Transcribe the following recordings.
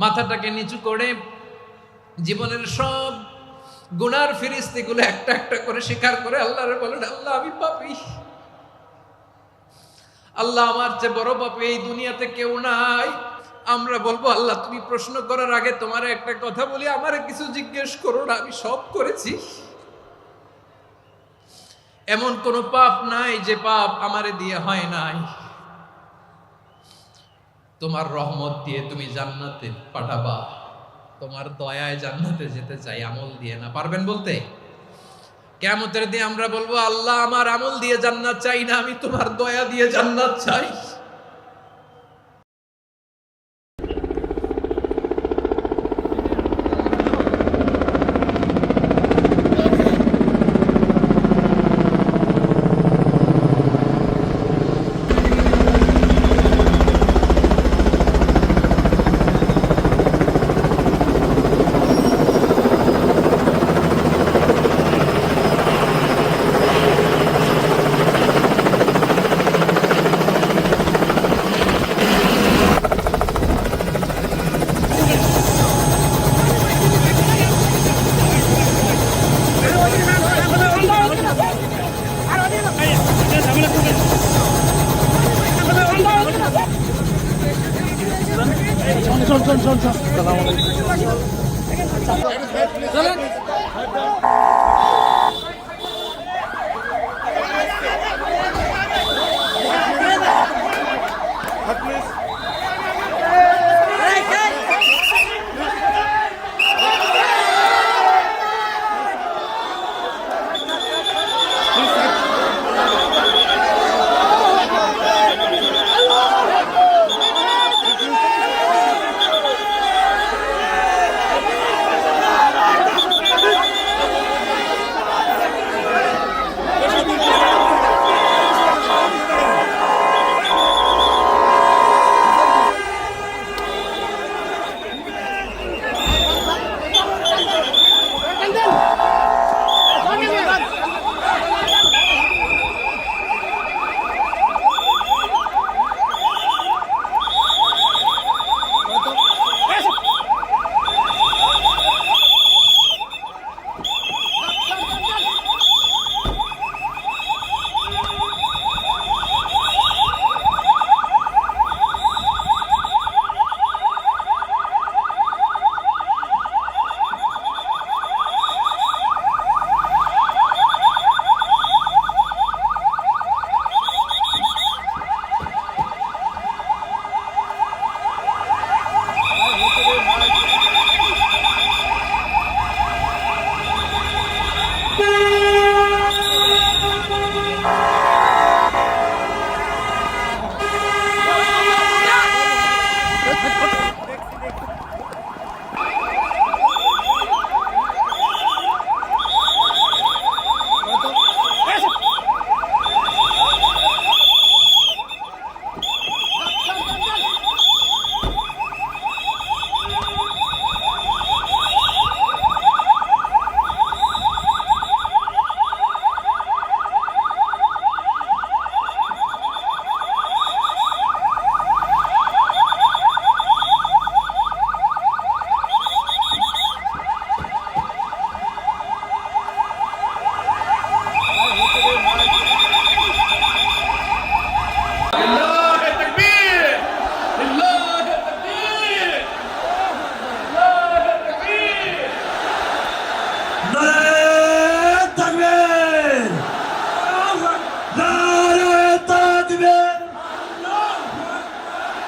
মাথাটাকে নিচু করে জীবনের সব গুনার ফিরিস্তিগুলো একটা একটা করে স্বীকার করে আল্লাহরে বলেন, আল্লাহ আমি পাপী, আল্লাহ আমার চেয়ে বড় পাপী এই দুনিয়াতে কেউ নাই। আমরা বলবো, আল্লাহ তুমি প্রশ্ন করার আগে তোমার একটা কথা বলি, আমারে কিছু জিজ্ঞেস করো না, আমি সব করেছি। এমন কোন পাপ নাই যে পাপ আমারে দিয়ে হয় নাই। তোমার রহমত দিয়ে তুমি জান্নাতে পাঠাবা, তোমার দয়ায় জান্নাতে যেতে চাই, আমল দিয়ে না। পারবেন বলতে? কিয়ামতের দিন আমরা বলবো, আল্লাহ আমার আমল দিয়ে জান্নাত চাই না, আমি তোমার দয়া দিয়ে জান্নাত চাই।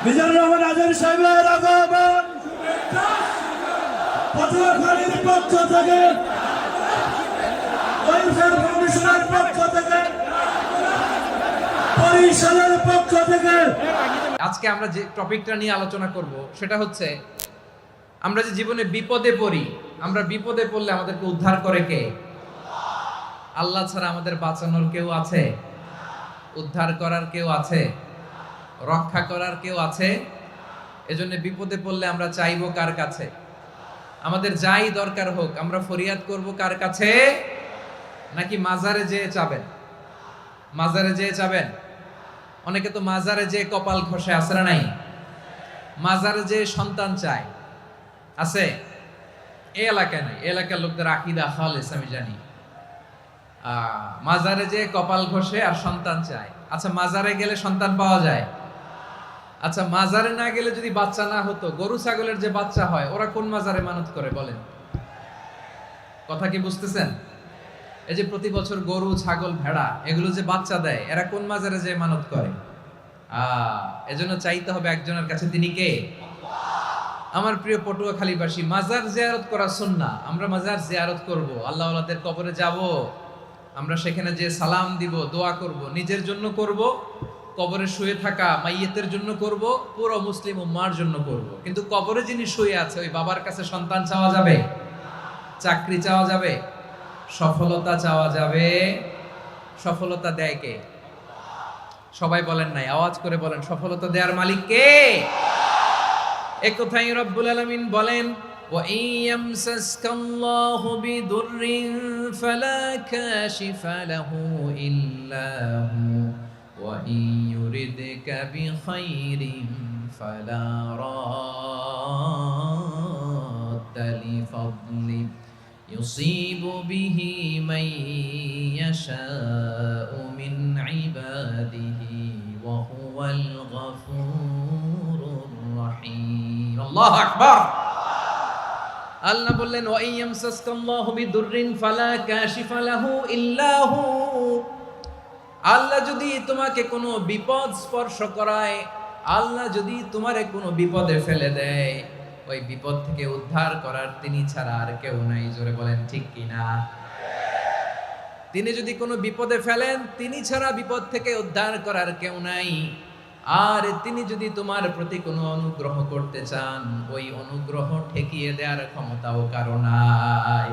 মিজানুর রহমান আজাদ সাহেবের আগমন পটুয়াখালীর পক্ষ থেকে, ওয়েলফেয়ার কমিশনের পক্ষ থেকে, পরিষদের পক্ষ থেকে। আজকে আমরা যে টপিকটা নিয়ে আলোচনা করব সেটা হচ্ছে, আমরা যে জীবনে বিপদে পড়ি, আমরা বিপদে পড়লে আমাদেরকে উদ্ধার করে কে? আল্লাহ ছাড়া আমাদের বাঁচানোর কেউ আছে? উদ্ধার করার কেউ আছে? রক্ষা করার কেউ আছে? এজন্য বিপদে পড়লে আমরা চাইবো কার কাছে? আমাদের যাই দরকার হোক আমরা ফরিয়াদ করব কার কাছে? নাকি মাজারে যেয়ে চাবেন? মাজারে যেয়ে চাবেন? অনেকে তো মাজারে যেয়ে কপাল ঘষে, আসে না নাই? মাজারে যেয়ে সন্তান চায়, আছে? এই এলাকায় নাই, এই এলাকার লোকদের আকীদা খালেস আমি জানি। মাজারে যে কপাল ঘষে আর সন্তান চায়। আচ্ছা, মাজারে গেলে সন্তান পাওয়া যায়? আচ্ছা, মাজারে না গেলে যদি বাচ্চা না হতো, গরু ছাগলের যে বাচ্চা হয় ওরা কোন মাজারে মানত করে বলেন? কথা কি বুঝতেছেন? এই যে প্রতি বছর গরু ছাগল ভেড়া এগুলো যে বাচ্চা দেয়, এরা কোন মাজারে যে মানত করে? এজন্য চাইতে হবে একজনের কাছে, তিনি কে? আমার প্রিয় পটুয়াখালীবাসী, মাজার জিয়ারত করা সুন্নাহ। আমরা মাজার জিয়ারত করব, আল্লাহ ওয়ালাদের কবরে যাব, আমরা সেখানে যে সালাম দিব, দোয়া করব, নিজের জন্য করব, কবরে শুয়ে থাকা মাইয়েতের জন্য করব, পুরো মুসলিম উম্মার জন্য করব। কিন্তু কবরে যিনি শুয়ে আছে ওই বাবার কাছে সন্তান চাওয়া যাবে? চাকরি চাওয়া যাবে? সফলতা চাওয়া যাবে? সফলতা দেয় কে? সবাই বলেন নাই, আওয়াজ করে বলেন, সফলতা দেওয়ার মালিক কে? এক কথাই রব্বুল আলামিন বলেন, ওয়া ইয়ামসাসকাল্লাহু বিদুররিন ফালা কাশিফা লাহু ইল্লা হু ওয়া ইয়ুরিদকা বিখাইরিন ফালা রাদ্দা লিফাদলি ইউসিবু বিহি মান ইয়াশাউ মিন ইবাদিহি ওয়া হুয়াল গফুরুর রহিম। আল্লাহু আকবার। আল্লাহ বললেন, ওয়া ইয়ামসাসকাল্লাহু বিদুররিন ফালা কাশিফা লাহু ইল্লা হু। আল্লাহ যদি তোমাকে কোনো বিপদ স্পর্শ করায়, আল্লাহ যদি তোমারে কোনো বিপদে ফেলে দেয়, ওই বিপদ থেকে উদ্ধার করার তিনি ছাড়া আর কেউ নাই। জোরে বলেন ঠিক কিনা? তিনি যদি কোনো বিপদে ফেলেন, তিনি ছাড়া বিপদ থেকে উদ্ধার করার কেউ নাই। আর তিনি যদি তোমার প্রতি কোনো অনুগ্রহ করতে চান, ওই অনুগ্রহ ঠেকিয়ে দেওয়ার ক্ষমতাও কারো নাই।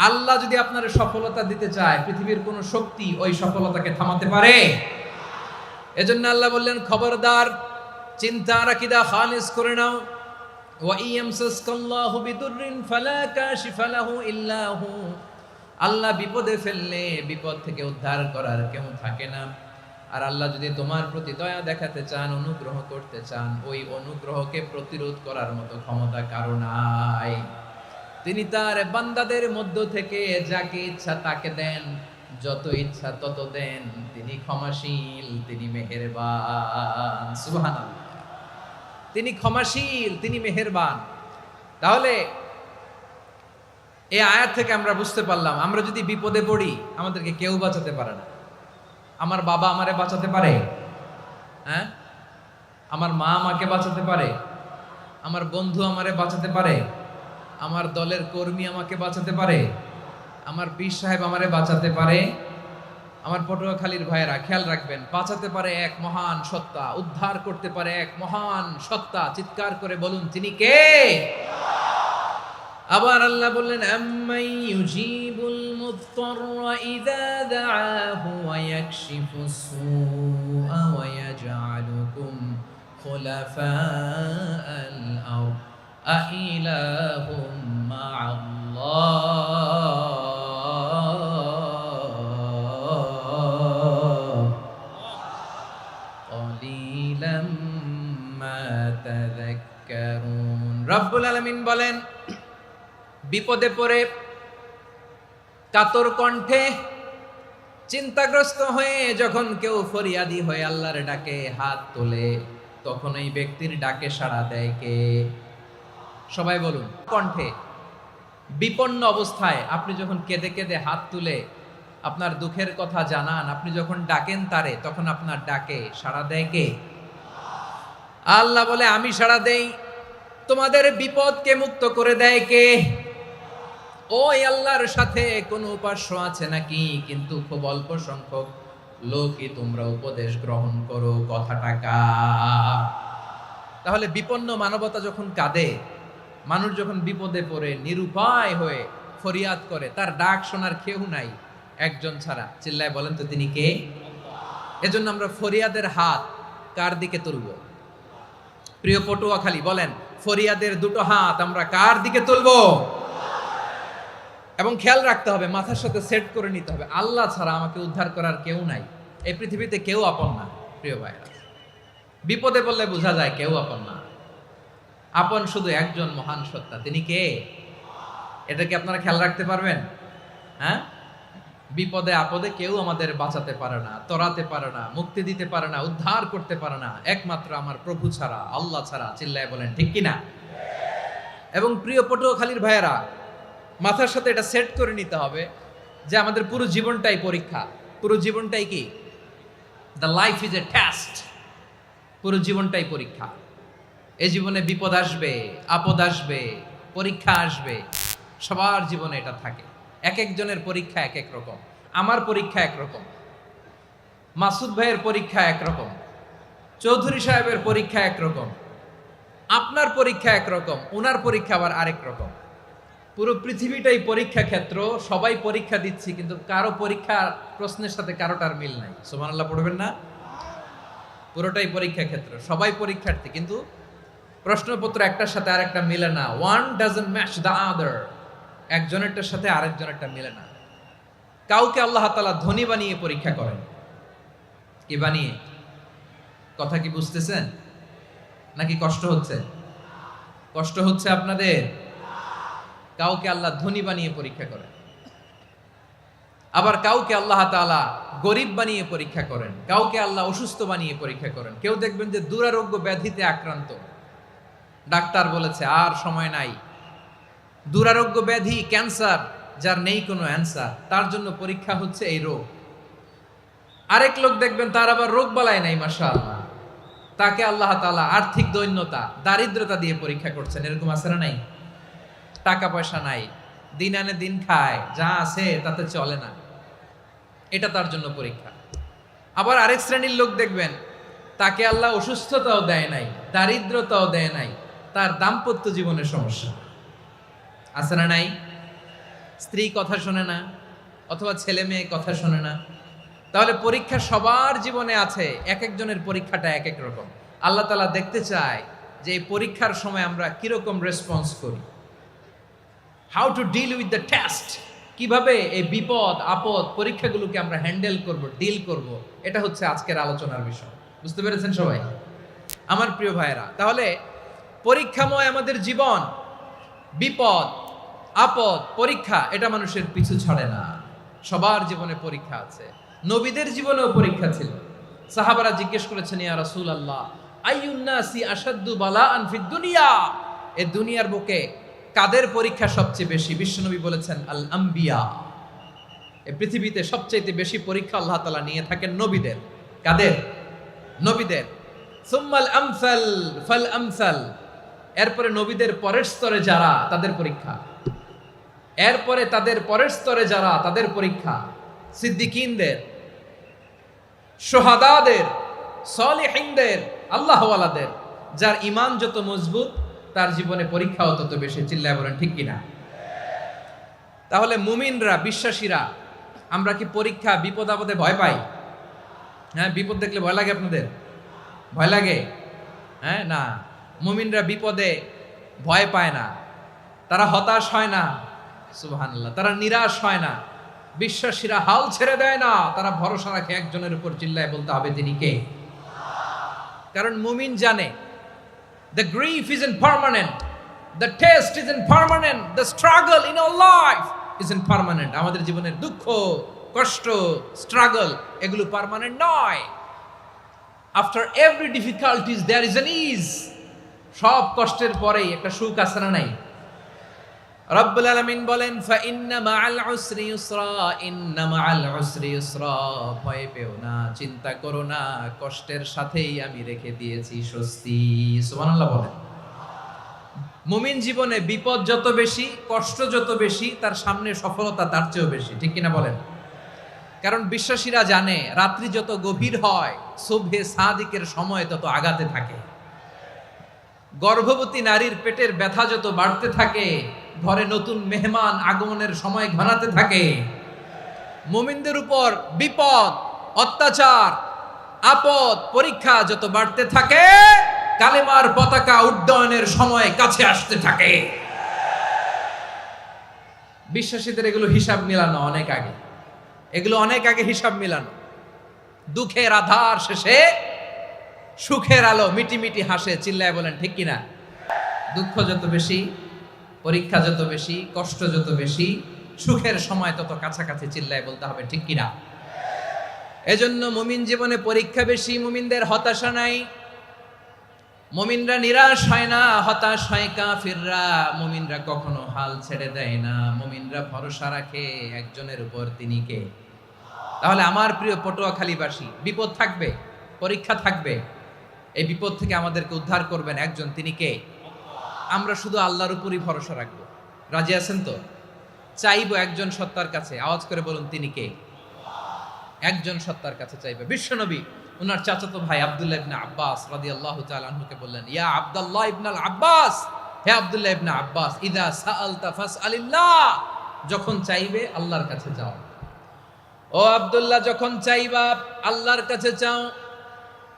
আল্লাহ যদি আপনার সফলতা দিতে চায়, পৃথিবীর কোন শক্তি ওই সফলতাকে থামাতে পারে? এজন্য আল্লাহ বললেন, খবরদার, চিন্তা আর আকীদা খালিস করে নাও। ওয়া ইয়ামসাসকাল্লাহু বিদুররিন ফালা কাশিফা লাহু ইল্লা হু। আল্লাহ বিপদে ফেললে বিপদ থেকে উদ্ধার করার কেউ থাকে না। আর আল্লাহ যদি তোমার প্রতি দয়া দেখাতে চান, অনুগ্রহ করতে চান, ওই অনুগ্রহকে প্রতিরোধ করার মতো ক্ষমতা কারো নাই। তিনি তার বান্দাদের মধ্য থেকে যাকে ইচ্ছা তাকে দেন, যত ইচ্ছা তত দেন। তিনি ক্ষমাশীল, তিনি মেহেরবান। সুবহানাল্লাহ। তিনি ক্ষমাশীল, তিনি মেহেরবান। তাহলে এই আয়াত থেকে আমরা বুঝতে পারলাম, আমরা যদি বিপদে পড়ি আমাদেরকে কেউ বাঁচাতে পারে না। আমার বাবা আমারে বাঁচাতে পারে? হ্যাঁ? আমার মা আমাকে বাঁচাতে পারে? আমার বন্ধু আমারে বাঁচাতে পারে? আমার দলের কর্মী আমাকে বাঁচাতে পারে? আমার পীর সাহেব আমারে বাঁচাতে পারে? আমার পটুয়াখালীর ভাইয়েরা খেয়াল রাখবেন, বাঁচাতে পারে এক মহান সত্তা, উদ্ধার করতে পারে এক মহান সত্তা। চিৎকার করে বলুন, তিনি কে? আবার আল্লাহ বললেন, আম্মাই ইউজিবুল মুত্তাররা ইযা দাআহু ওয়া ইয়াকশিফুস সুআ ওয়া ইয়াজআলুকুম খুলাফাআল আরদ আইলাহুম মা'আল্লাহ ক্বালিলাম মা তাযাক্কারুন। রব্বুল আলামিন বলেন, বিপদে পড়ে কাতর কণ্ঠে চিন্তাগ্রস্ত হয়ে যখন কেউ ফরিয়াদি হয়ে আল্লাহর ডাকে হাত তোলে, তখন ওই ব্যক্তির ডাকে সাড়া দেয় কে? সবাই বলুন। কণ্ঠে বিপন্ন অবস্থায় আপনি যখন কেঁদে কেঁদে হাত তুলে আপনার দুঃখের কথা জানান, আপনি যখন ডাকেন তারে, তখন আপনার ডাকে সাড়া দেয় কে? আল্লাহ বলে, আমি সাড়া দেই। তোমাদের বিপদকে মুক্ত করে দেয় কে? ওই আল্লাহর সাথে কোনো উপাস্য আছে নাকি? কিন্তু খুব অল্প সংখ্যক লোকই তোমরা উপদেশ গ্রহণ করো। কথাটা কার? তাহলে বিপন্ন মানবতা যখন কাঁদে, মানুষ যখন বিপদে পড়ে নিরুপায় হয়ে ফরিয়াদ করে, তার ডাক শোনার কেউ নাই একজন ছাড়া। চিল্লায় বলেন তো, তিনি কে? এজন্য আমরা ফরিয়াদের হাত কার দিকে তুলব? প্রিয় পটুয়াখালী বলেন, ফরিয়াদের দুটো হাত আমরা কার দিকে তুলব? এবং খেয়াল রাখতে হবে, মাথার সাথে সেট করে নিতে হবে, আল্লাহ ছাড়া আমাকে উদ্ধার করার কেউ নাই। এই পৃথিবীতে কেউ আপন না। প্রিয় ভাইরা, বিপদে বললে বোঝা যায় কেউ আপন না। আপন শুধু একজন মহান সত্তা, তিনি কে? এটা কি আপনারা খেয়াল রাখতে পারবেন? হ্যাঁ, বিপদে আপদে কেউ আমাদের বাঁচাতে পারে না, তরাতে পারে না, মুক্তি দিতে পারে না, উদ্ধার করতে পারে না, একমাত্র আমার প্রভু ছাড়া, আল্লাহ ছাড়া। চিল্লায় বলেন ঠিক কিনা? এবং প্রিয় পটুয়াখালীর ভাইয়েরা, মাথার সাথে এটা সেট করে নিতে হবে যে আমাদের পুরো জীবনটাই পরীক্ষা। পুরো জীবনটাই কি? The life is a test. পুরো জীবনটাই পরীক্ষা। এই জীবনে বিপদ আসবে, আপদ আসবে, পরীক্ষা আসবে, সবার জীবনে এটা থাকে। এক একজনের পরীক্ষা এক এক রকম। আমার পরীক্ষা একরকম, মাসুদ ভাইয়ের পরীক্ষা একরকম, চৌধুরী সাহেবের পরীক্ষা একরকম, আপনার পরীক্ষা একরকম, ওনার পরীক্ষা আবার আরেক রকম। পুরো পৃথিবীটাই পরীক্ষা ক্ষেত্র, সবাই পরীক্ষা দিচ্ছি, কিন্তু কারো পরীক্ষা প্রশ্নের সাথে কারোটার মিল নাই। সুবহানাল্লাহ পড়বেন না? পুরোটাই পরীক্ষা ক্ষেত্র, সবাই পরীক্ষার্থী, কিন্তু প্রশ্নপত্র একটার সাথে আরেকটা মিলে না। One doesn't match the other. একজনেরটার সাথে আরেকজনেরটা মিলে না। কাউকে আল্লাহ তাআলা ধনী বানিয়ে পরীক্ষা করেন। কি বানিয়ে? কথা কি বুঝতেছেন নাকি কষ্ট হচ্ছে? কষ্ট হচ্ছে আপনাদের? কাউকে আল্লাহ ধনী বানিয়ে পরীক্ষা করেন, আবার কাউকে আল্লাহ তাআলা গরিব বানিয়ে পরীক্ষা করেন, কাউকে আল্লাহ অসুস্থ বানিয়ে পরীক্ষা করেন। কেউ দেখবেন যে দুরারোগ্য ব্যাধিতে আক্রান্ত, ডাক্তার বলেছে আর সময় নাই, দুরারোগ্য ব্যাধি, ক্যান্সার, যার নেই কোনো অ্যান্সার, তার জন্য পরীক্ষা হচ্ছে এই রোগ। আরেক লোক দেখবেন তার আবার রোগ বালাই নাই, মাশাআল্লাহ, তাকে আল্লাহ তাআলা আর্থিক দৈন্যতা, দারিদ্রতা দিয়ে পরীক্ষা করছেন। এরকম আছে না নাই? টাকা পয়সা নাই, দিন আনে দিন খায়, যা আছে তাতে চলে না, এটা তার জন্য পরীক্ষা। আবার আরেক শ্রেণীর লোক দেখবেন তাকে আল্লাহ অসুস্থতাও দেয় নাই, দারিদ্রতাও দেয় নাই, তার দাম্পত্য জীবনের সমস্যা আছে না নাই? স্ত্রী কথা শোনে না, অথবা ছেলে মেয়ে কথা শোনে না। তাহলে পরীক্ষা সবার জীবনে আছে, এক একজনের পরীক্ষাটা এক এক রকম। আল্লাহ তাআলা দেখতে চায় যে এই পরীক্ষার সময় আমরা কিরকম রেসপন্স করি, how to deal with the test, কিভাবে এই বিপদ আপদ পরীক্ষাগুলোকে আমরা হ্যান্ডেল করব, ডিল করব। এটা হচ্ছে আজকের আলোচনার বিষয়। বুঝতে পেরেছেন সবাই আমার প্রিয় ভাইয়েরা? তাহলে পরীক্ষাময় আমাদের জীবন, বিপদ আপদ পরীক্ষা, এটা মানুষের পিছু ছাড়ে না। সবার জীবনে পরীক্ষা আছে। নবীদের জীবনেও পরীক্ষা ছিল। সাহাবারা জিজ্ঞেস করেছেন, ইয়া রাসূলুল্লাহ, আইয়ুন নাসি আশাদ্দু বালাআন ফিদ দুনিয়া, এই দুনিয়ার বুকে কাদের পরীক্ষা সবচেয়ে বেশি? বিশ্বনবী বলেছেন, আল আম্বিয়া। এই পৃথিবীতে সবচেয়ে বেশি পরীক্ষা আল্লাহ তাআলা নিয়ে থাকেন নবীদের। কাদের? নবীদের। সুম্মাল আমসাল ফাল আমসাল, এরপরে নবীদের পরের স্তরে যারা, তাদের পরীক্ষা। এরপরে তাদের পরের স্তরে যারা, তাদের পরীক্ষা। সিদ্দিকিনদের, শুহাদাদের, সালিহিনদের, আল্লাহওয়ালাদের। যার ঈমান যত মজবুত, তার জীবনে পরীক্ষাও তত বেশি। চিল্লায় বলেন ঠিক কিনা? তাহলে মুমিনরা, বিশ্বাসীরা, আমরা কি পরীক্ষা বিপদ আপদে ভয় পাই? হ্যাঁ, বিপদ দেখলে ভয় লাগে আপনাদের? ভয় লাগে? হ্যাঁ, না, মুমিনরা বিপদে ভয় পায় না, তারা হতাশ হয় না, সুবহানাল্লাহ, তারা নিরাশ হয় না। বিশ্বাসীরা হাল ছেড়ে দেয় না, তারা ভরসা রাখে একজনের উপর। চিল্লায় বলতে হবে তিনি কে? কারণ মুমিন জানে the grief isn't permanent, the test isn't permanent, the struggle in our life isn't permanent. আমাদের জীবনের দুঃখ, কষ্ট, স্ট্রাগল, এগুলো পার্মানেন্ট নয়। after every difficulties there is an ease. সব কষ্টের পরেই একটা সুখ আছে না নাই? রব্বুল আলামিন বলেন, ফা ইন্না মাআল উসরি ইউসরা, ইন্না মাআল উসরি ইউসরা, ভয় পেও না, চিন্তা করো না, কষ্টের সাথেই আমি রেখে দিয়েছি স্বস্তি। সুবহানাল্লাহ বলেন। মুমিন জীবনে বিপদ যত বেশি, কষ্ট যত বেশি, তার সামনে সফলতা তার চেয়েও বেশি। ঠিক কিনা বলেন? কারণ বিশ্বাসীরা জানে রাত্রি যত গভীর হয়, সুবহে সাদিকের সময় তত আগাতে থাকে। গর্ভবতী নারীর পেটের ব্যথা যত বাড়তে থাকে, ঘরে নতুন মেহমান আগমনের সময় ঘনাতে থাকে। মুমিনদের উপর বিপদ, অত্যাচার, আপদ, পরীক্ষা যত বাড়তে থাকে, কালেমার পতাকা উড্ডয়নের সময় কাছে আসতে থাকে। বিশ্বাসীদের এগুলো হিসাব মিলানো অনেক আগে, এগুলো অনেক আগে হিসাব মিলানো। দুঃখের আধার শেষে সুখের আলো মিটি মিটি হাসে। চিল্লায় বলেন ঠিক কিনা? দুঃখ যত বেশি, পরীক্ষা যত বেশি, কষ্ট যত বেশি, সুখের সময় তত কাছাকাছি চিল্লায় বলতে হবে, ঠিক কিনা? এজন্য মুমিন জীবনে পরীক্ষা বেশি, মুমিনদের হতাশা নাই। মুমিনরা নিরাশ হয় না, হতাশ হয় কাফিররা। মুমিনরা কখনো হাল ছেড়ে দেয় না, মুমিনরা ভরসা রাখে একজনের উপর, তিনি কে? তাহলে আমার প্রিয় পটুয়াখালীবাসী, বিপদ থাকবে, পরীক্ষা থাকবে, এই বিপদ থেকে আমাদেরকে উদ্ধার করবেন একজন, তিনি কে? আমরা শুধু আল্লাহর উপরই ভরসা রাখবো। রাজি আছেন তো? চাইবো একজন সত্তার কাছে, আওয়াজ করে বলুন, তিনি কে? একজন সত্তার কাছে চাইবে। বিশ্বনবী ওনার চাচাতো ভাই আব্দুল্লাহ ইবনে আব্বাস রাদিয়াল্লাহু তাআলা আনহুকে বললেন, ইয়া আব্দুল্লাহ ইবনুল আব্বাস, হে আব্দুল্লাহ ইবনে আব্বাস, ইযা সাআলতা ফাসআলিল্লাহ, যখন চাইবে আল্লাহর কাছে যাও। ও আব্দুল্লাহ, যখন চাইবা আল্লাহর কাছে চাও।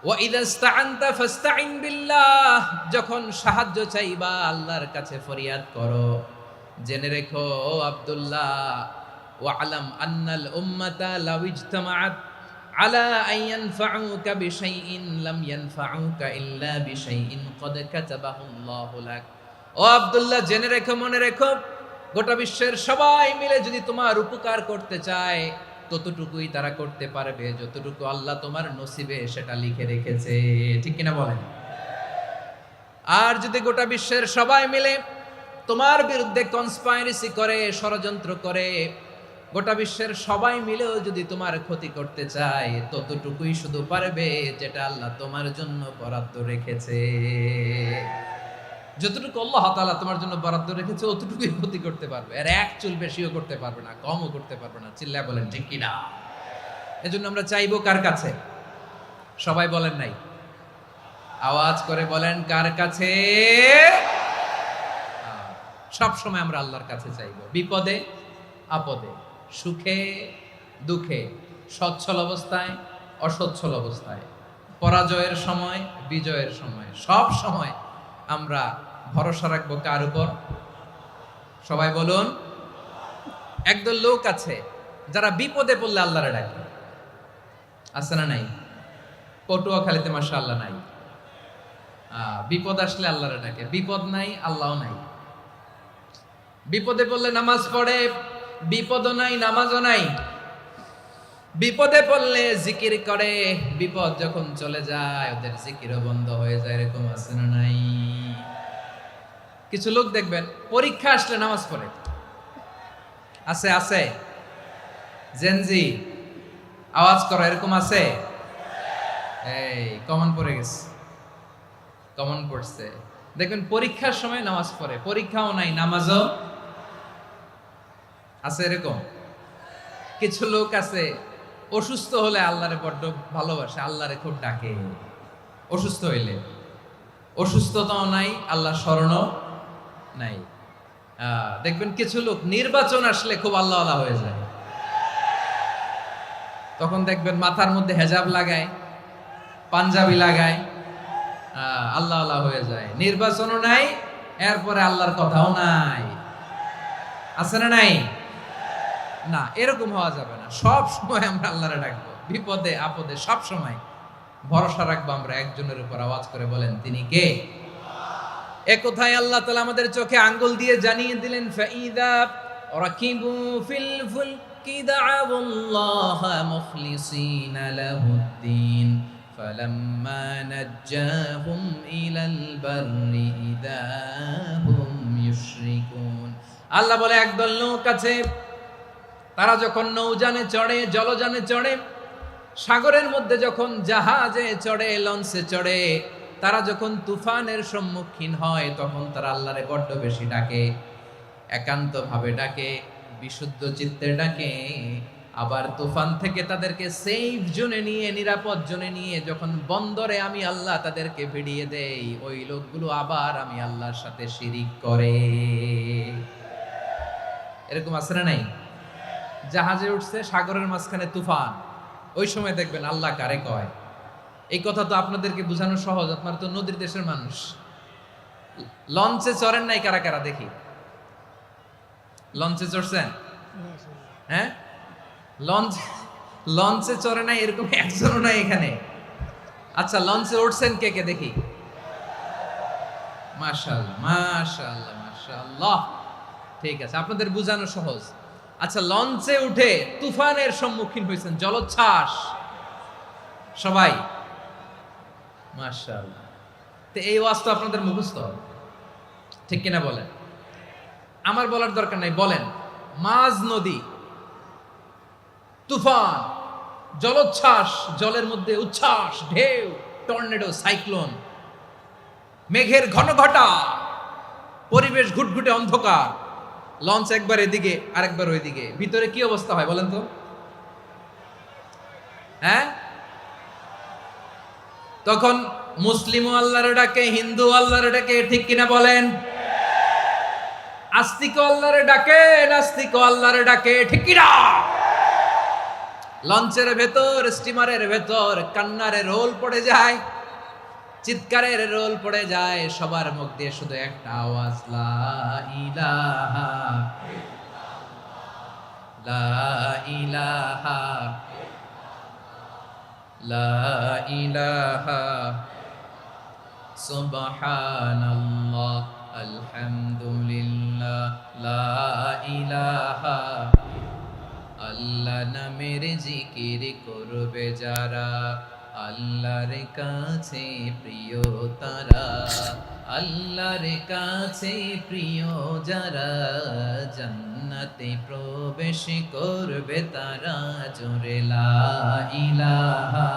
ওয়া ইযা ইসতাআনতা ফাসতাইন বিল্লাহ, যখন সাহায্য চাইবা আল্লাহর কাছে ফরিয়াদ করো। জেনে রেখো ও আব্দুল্লাহ, ওয়া'লাম আন্নাল উম্মাতা লাউ ইজতামাআত আলা আন ইয়ানফাউকা বিশাইইন লাম ইয়ানফাউকা ইল্লা বিশাইইন ক্বাদ কাতাবাহু আল্লাহু লাক। ও আব্দুল্লাহ, জেনে রেখো, মনে রেখো, গোটা বিশ্বের সবাই মিলে যদি তোমার উপকার করতে চায় ততটুকুই তারা করতে পারবে যতটুকু আল্লাহ তোমার নসিবে সেটা লিখে রেখেছে, ঠিক কিনা বলেন? আর যদি গোটা বিশ্বের সবাই মিলে তোমার বিরুদ্ধে কনস্পাইরেসি করে, ষড়যন্ত্র করে, গোটা বিশ্বের সবাই মিলেও যদি তোমার ক্ষতি করতে চায় ততটুকুই শুধু পারবে যেটা আল্লাহ তোমার জন্য বরাদ্দ রেখেছে। যতটুকু আল্লাহ তাআলা তোমার জন্য বরাদ্দ রেখেছে অতটুকুই ক্ষতি করতে পারবে, আর এক চুল বেশিও করতে পারবে না, কমও করতে পারবে না। চিল্লায় বলেন, ঠিক কিনা? এজন্য আমরা চাইবো কার কাছে? সবাই বলেন নাই, আওয়াজ করে বলেন, কার কাছে? সব সময় আমরা আল্লাহর কাছে চাইবো, বিপদে আপদে, সুখে দুঃখে, সচ্ছল অবস্থায় অসচ্ছল অবস্থায়, পরাজয়ের সময় বিজয়ের সময়, সব সময় আমরা ভরসা রাখবো কার উপর? সবাই বলুন। একদল লোক আছে যারা বিপদে পড়লে আল্লাহরে ডাকে, আছে না নাই? পটুয়াখালীতে মাশাআল্লাহ নাই। বিপদ আসলে আল্লাহরে ডাকে, বিপদ নাই আল্লাহও নাই। বিপদে পড়লে নামাজ পড়ে, বিপদও নাই নামাজও নাই। বিপদে পড়লে জিকির করে, বিপদ যখন চলে যায় ওদের জিকিরও বন্ধ হয়ে যায়। এরকম আছে না নাই? কিছু লোক দেখবেন পরীক্ষা আসলে নামাজ পড়ে, আছে আছে? জেনজি আওয়াজ করো, এরকম আছে? এই কমন পড়ে গেছে, কমন পড়ছে। দেখবেন পরীক্ষার সময় নামাজ পড়ে, পরীক্ষাও নাই নামাজও আছে। এরকম কিছু লোক আছে অসুস্থ হলে আল্লাহরে বড্ড ভালোবাসে, আল্লাহরে খুব ডাকে। অসুস্থ হইলে অসুস্থতাও নাই, আল্লাহ স্মরণও নাই। দেখবেন কিছু লোক নির্বাচন আসলে খুব আল্লাহ আল্লাহ হয়ে যায়, তখন দেখবেন মাথার মধ্যে হেজাব লাগায়, পাঞ্জাবি লাগায়, আল্লাহ আল্লাহ হয়ে যায়। নির্বাচনও নাই, এরপরে আল্লাহর কথাও নাই। আছে না নাই? না, এরকম হওয়া যাবে না। সব সময় আমরা আল্লাহরে ডাকবো, বিপদে আপদে সব সময় ভরসা রাখবো আমরা একজনের উপর। আওয়াজ করে বলেন, তিনি কে? এ কথাই আল্লাহ তাআলা আমাদের চোখে আঙ্গুল দিয়ে জানিয়ে দিলেন, ফাইদা রাকিবু ফিল ফুলকি দা'আউল্লাহা মুখলিসিনা লাহুদ্দিন ফালাম্মা নাজ্জাহুম ইলাল বাররি ইযা হুম ইউশরিকুন। আল্লাহ বলে, একদল লোক আছে, তারা যখন নৌযানে চড়ে, জলযানে চড়ে, সাগরের মধ্যে যখন জাহাজে চড়ে, লঞ্চে চড়ে, তারা যখন তুফানের সম্মুখীন হয় তখন তারা আল্লাহরে বড্ড বেশি ডাকে, একান্ত ভাবে ডাকে, বিশুদ্ধ চিত্তে ডাকে। আবার তুফান থেকে তাদেরকে সেফ জোনে নিয়ে, নিরাপদ জোনে নিয়ে যখন বন্দরে আমি আল্লাহ তাদেরকে ভিড়িয়ে দেই, ওই লোকগুলো আবার আমি আল্লাহর সাথে শিরিক করে। এরকম আছে না নাই? জাহাজে উঠছে, সাগরের মাঝখানে তুফান, ওই সময় দেখবেন আল্লাহ কারে কয়। এই কথা তো আপনাদেরকে বোঝানো সহজ, আপনারা তো নদীর দেশের মানুষ। লঞ্চে চড়েন নাই কারা কারা? দেখি, লঞ্চে চড়ছেন? হ্যাঁ, লঞ্চে চড়ে নাই এরকম একজনও নাই এখানে। আচ্ছা, লঞ্চে উঠছেন কে কে? দেখি, মাশাআল্লাহ মাশাআল্লাহ মাশাআল্লাহ। ঠিক আছে, আপনাদের বোঝানো সহজ। আচ্ছা, লঞ্চে উঠে তুফানের সম্মুখীন হয়েছেন, জলোচ্ছ্বাস সবাই, মাশাআল্লাহ। তো এই ওয়াজ তো আপনাদের মুখস্থ, ঠিক কিনা বলেন? আমার বলার দরকার নাই, বলেন। মাঝ নদী, তুফান, জলোচ্ছ্বাস, জলের মধ্যে উচ্ছ্বাস, ঢেউ, টর্নেডো, সাইক্লোন, মেঘের ঘনঘটা, পরিবেশ ঘুটঘুটে অন্ধকার, লঞ্চ একবার এদিকে আরেকবার ওইদিকে, ভিতরে কি অবস্থা হয় বলেন তো? হ্যাঁ, তখন মুসলিমও আল্লাহর ডাকে, হিন্দু আল্লাহর ডাকে, ঠিক কিনা বলেন? আস্তিক আল্লাহর ডাকে, নাস্তিক আল্লাহর ডাকে, ঠিক কিনা? লঞ্চের ভেতর, স্টিমারের ভেতর কান্নারের রোল পড়ে যায়, চিৎকারের রোল পড়ে যায়, সবার মুখ দিয়ে শুধু একটা আওয়াজ, লা ইলাহা লা ইলাহা লা ইলাহা সুবহানাল্লাহ আলহামদুলিল্লাহ লা ইলাহা। আল্লাহ নামের জিকির করবে যারা, আল্লাহর কাছে প্রিয় তারা, আল্লাহর কাছে প্রিয় যারা, জান্নাতে প্রবেশ করবে তারা, জোরে লা ইলাহা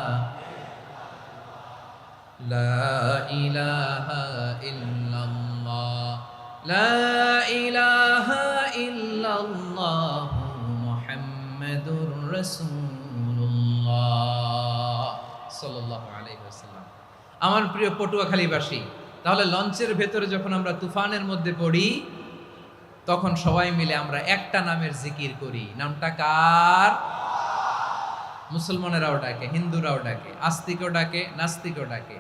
লা ইলাহা ইল্লাল্লাহ লা ইলাহা ইল্লাল্লাহ মুহাম্মাদুর রাসূলুল্লাহ সাল্লাল্লাহু আলাইহি ওয়াসাল্লাম। আমার প্রিয় পটুয়াখালীবাসী, তাহলে লঞ্চের ভেতরে যখন আমরা তুফানের মধ্যে পড়ি, তখন সবাই মিলে আমরা একটা নামের জিকির করি। নামটা কার? মুসলমানেরাও ডাকে, হিন্দুরাও ডাকে, আস্তিকও ডাকে, নাস্তিকও ডাকে,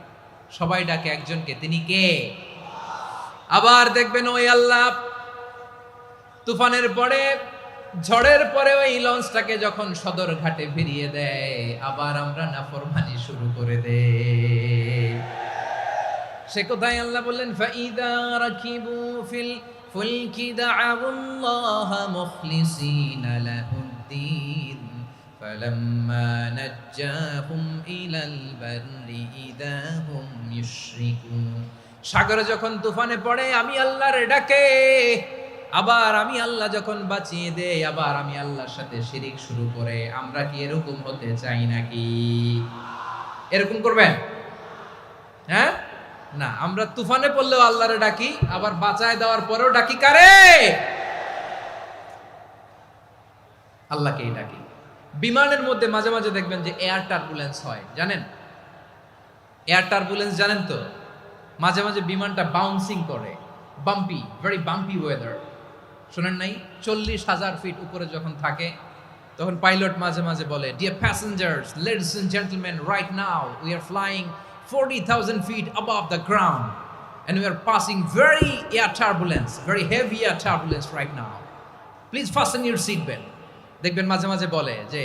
সবাই ডাকে একজনকে, তিনি কে? আবার দেখবেন ওই আল্লাহ তুফানের পরে, ঝড়ের পরে ওই লঞ্চটাকে যখন সদর ঘাটে ফিরিয়ে দেয়, আবার আমরা নাফরমানি শুরু করে দেই। সে কোথায় আল্লাহ বললেন, ফাইদা রাকিবু ফিল ফুলকি দাআউল্লাহ মুখলিসিনা লাহুদ্দিন ফালাম্মা নাজ্জাহুম ইলাল বাররি ইযা হুম ইউশরিকুন। সাগরে যখন তুফানে পড়ে আমি আল্লাহর ডাকে, আবার আমি আল্লাহ যখন বাঁচিয়ে দেই, আবার আমি আল্লাহর সাথে শিরিক শুরু করে, আমরা কি এরকম হতে চাই নাকি? এরকম করবেন? হ্যাঁ না, আমরা তুফানে পড়লেও আল্লাহরে ডাকি, আবার বাঁচায় দেওয়ার পরেও ডাকি কারে? আল্লাহকেই ডাকি। বিমানের মধ্যে মাঝে মাঝে দেখবেন যে এয়ার টার্বুলেন্স হয়, জানেন? এয়ার টার্বুলেন্স জানেন তো? মাঝে মাঝে বিমানটা বাউন্সিং করে, বাম্পি, ভেরি বাম্পি ওয়েদার। শোনেন নাই? 40,000 ফিট উপরে যখন থাকে, তখন পাইলট মাঝে মাঝে বলে, dear passengers, ladies and gentleman, right now we are flying 40,000 feet above the ground and we are passing very air turbulence, very heavy air turbulence right now. Please fasten your seat belt. দেখবেন মাঝে মাঝে বলে যে,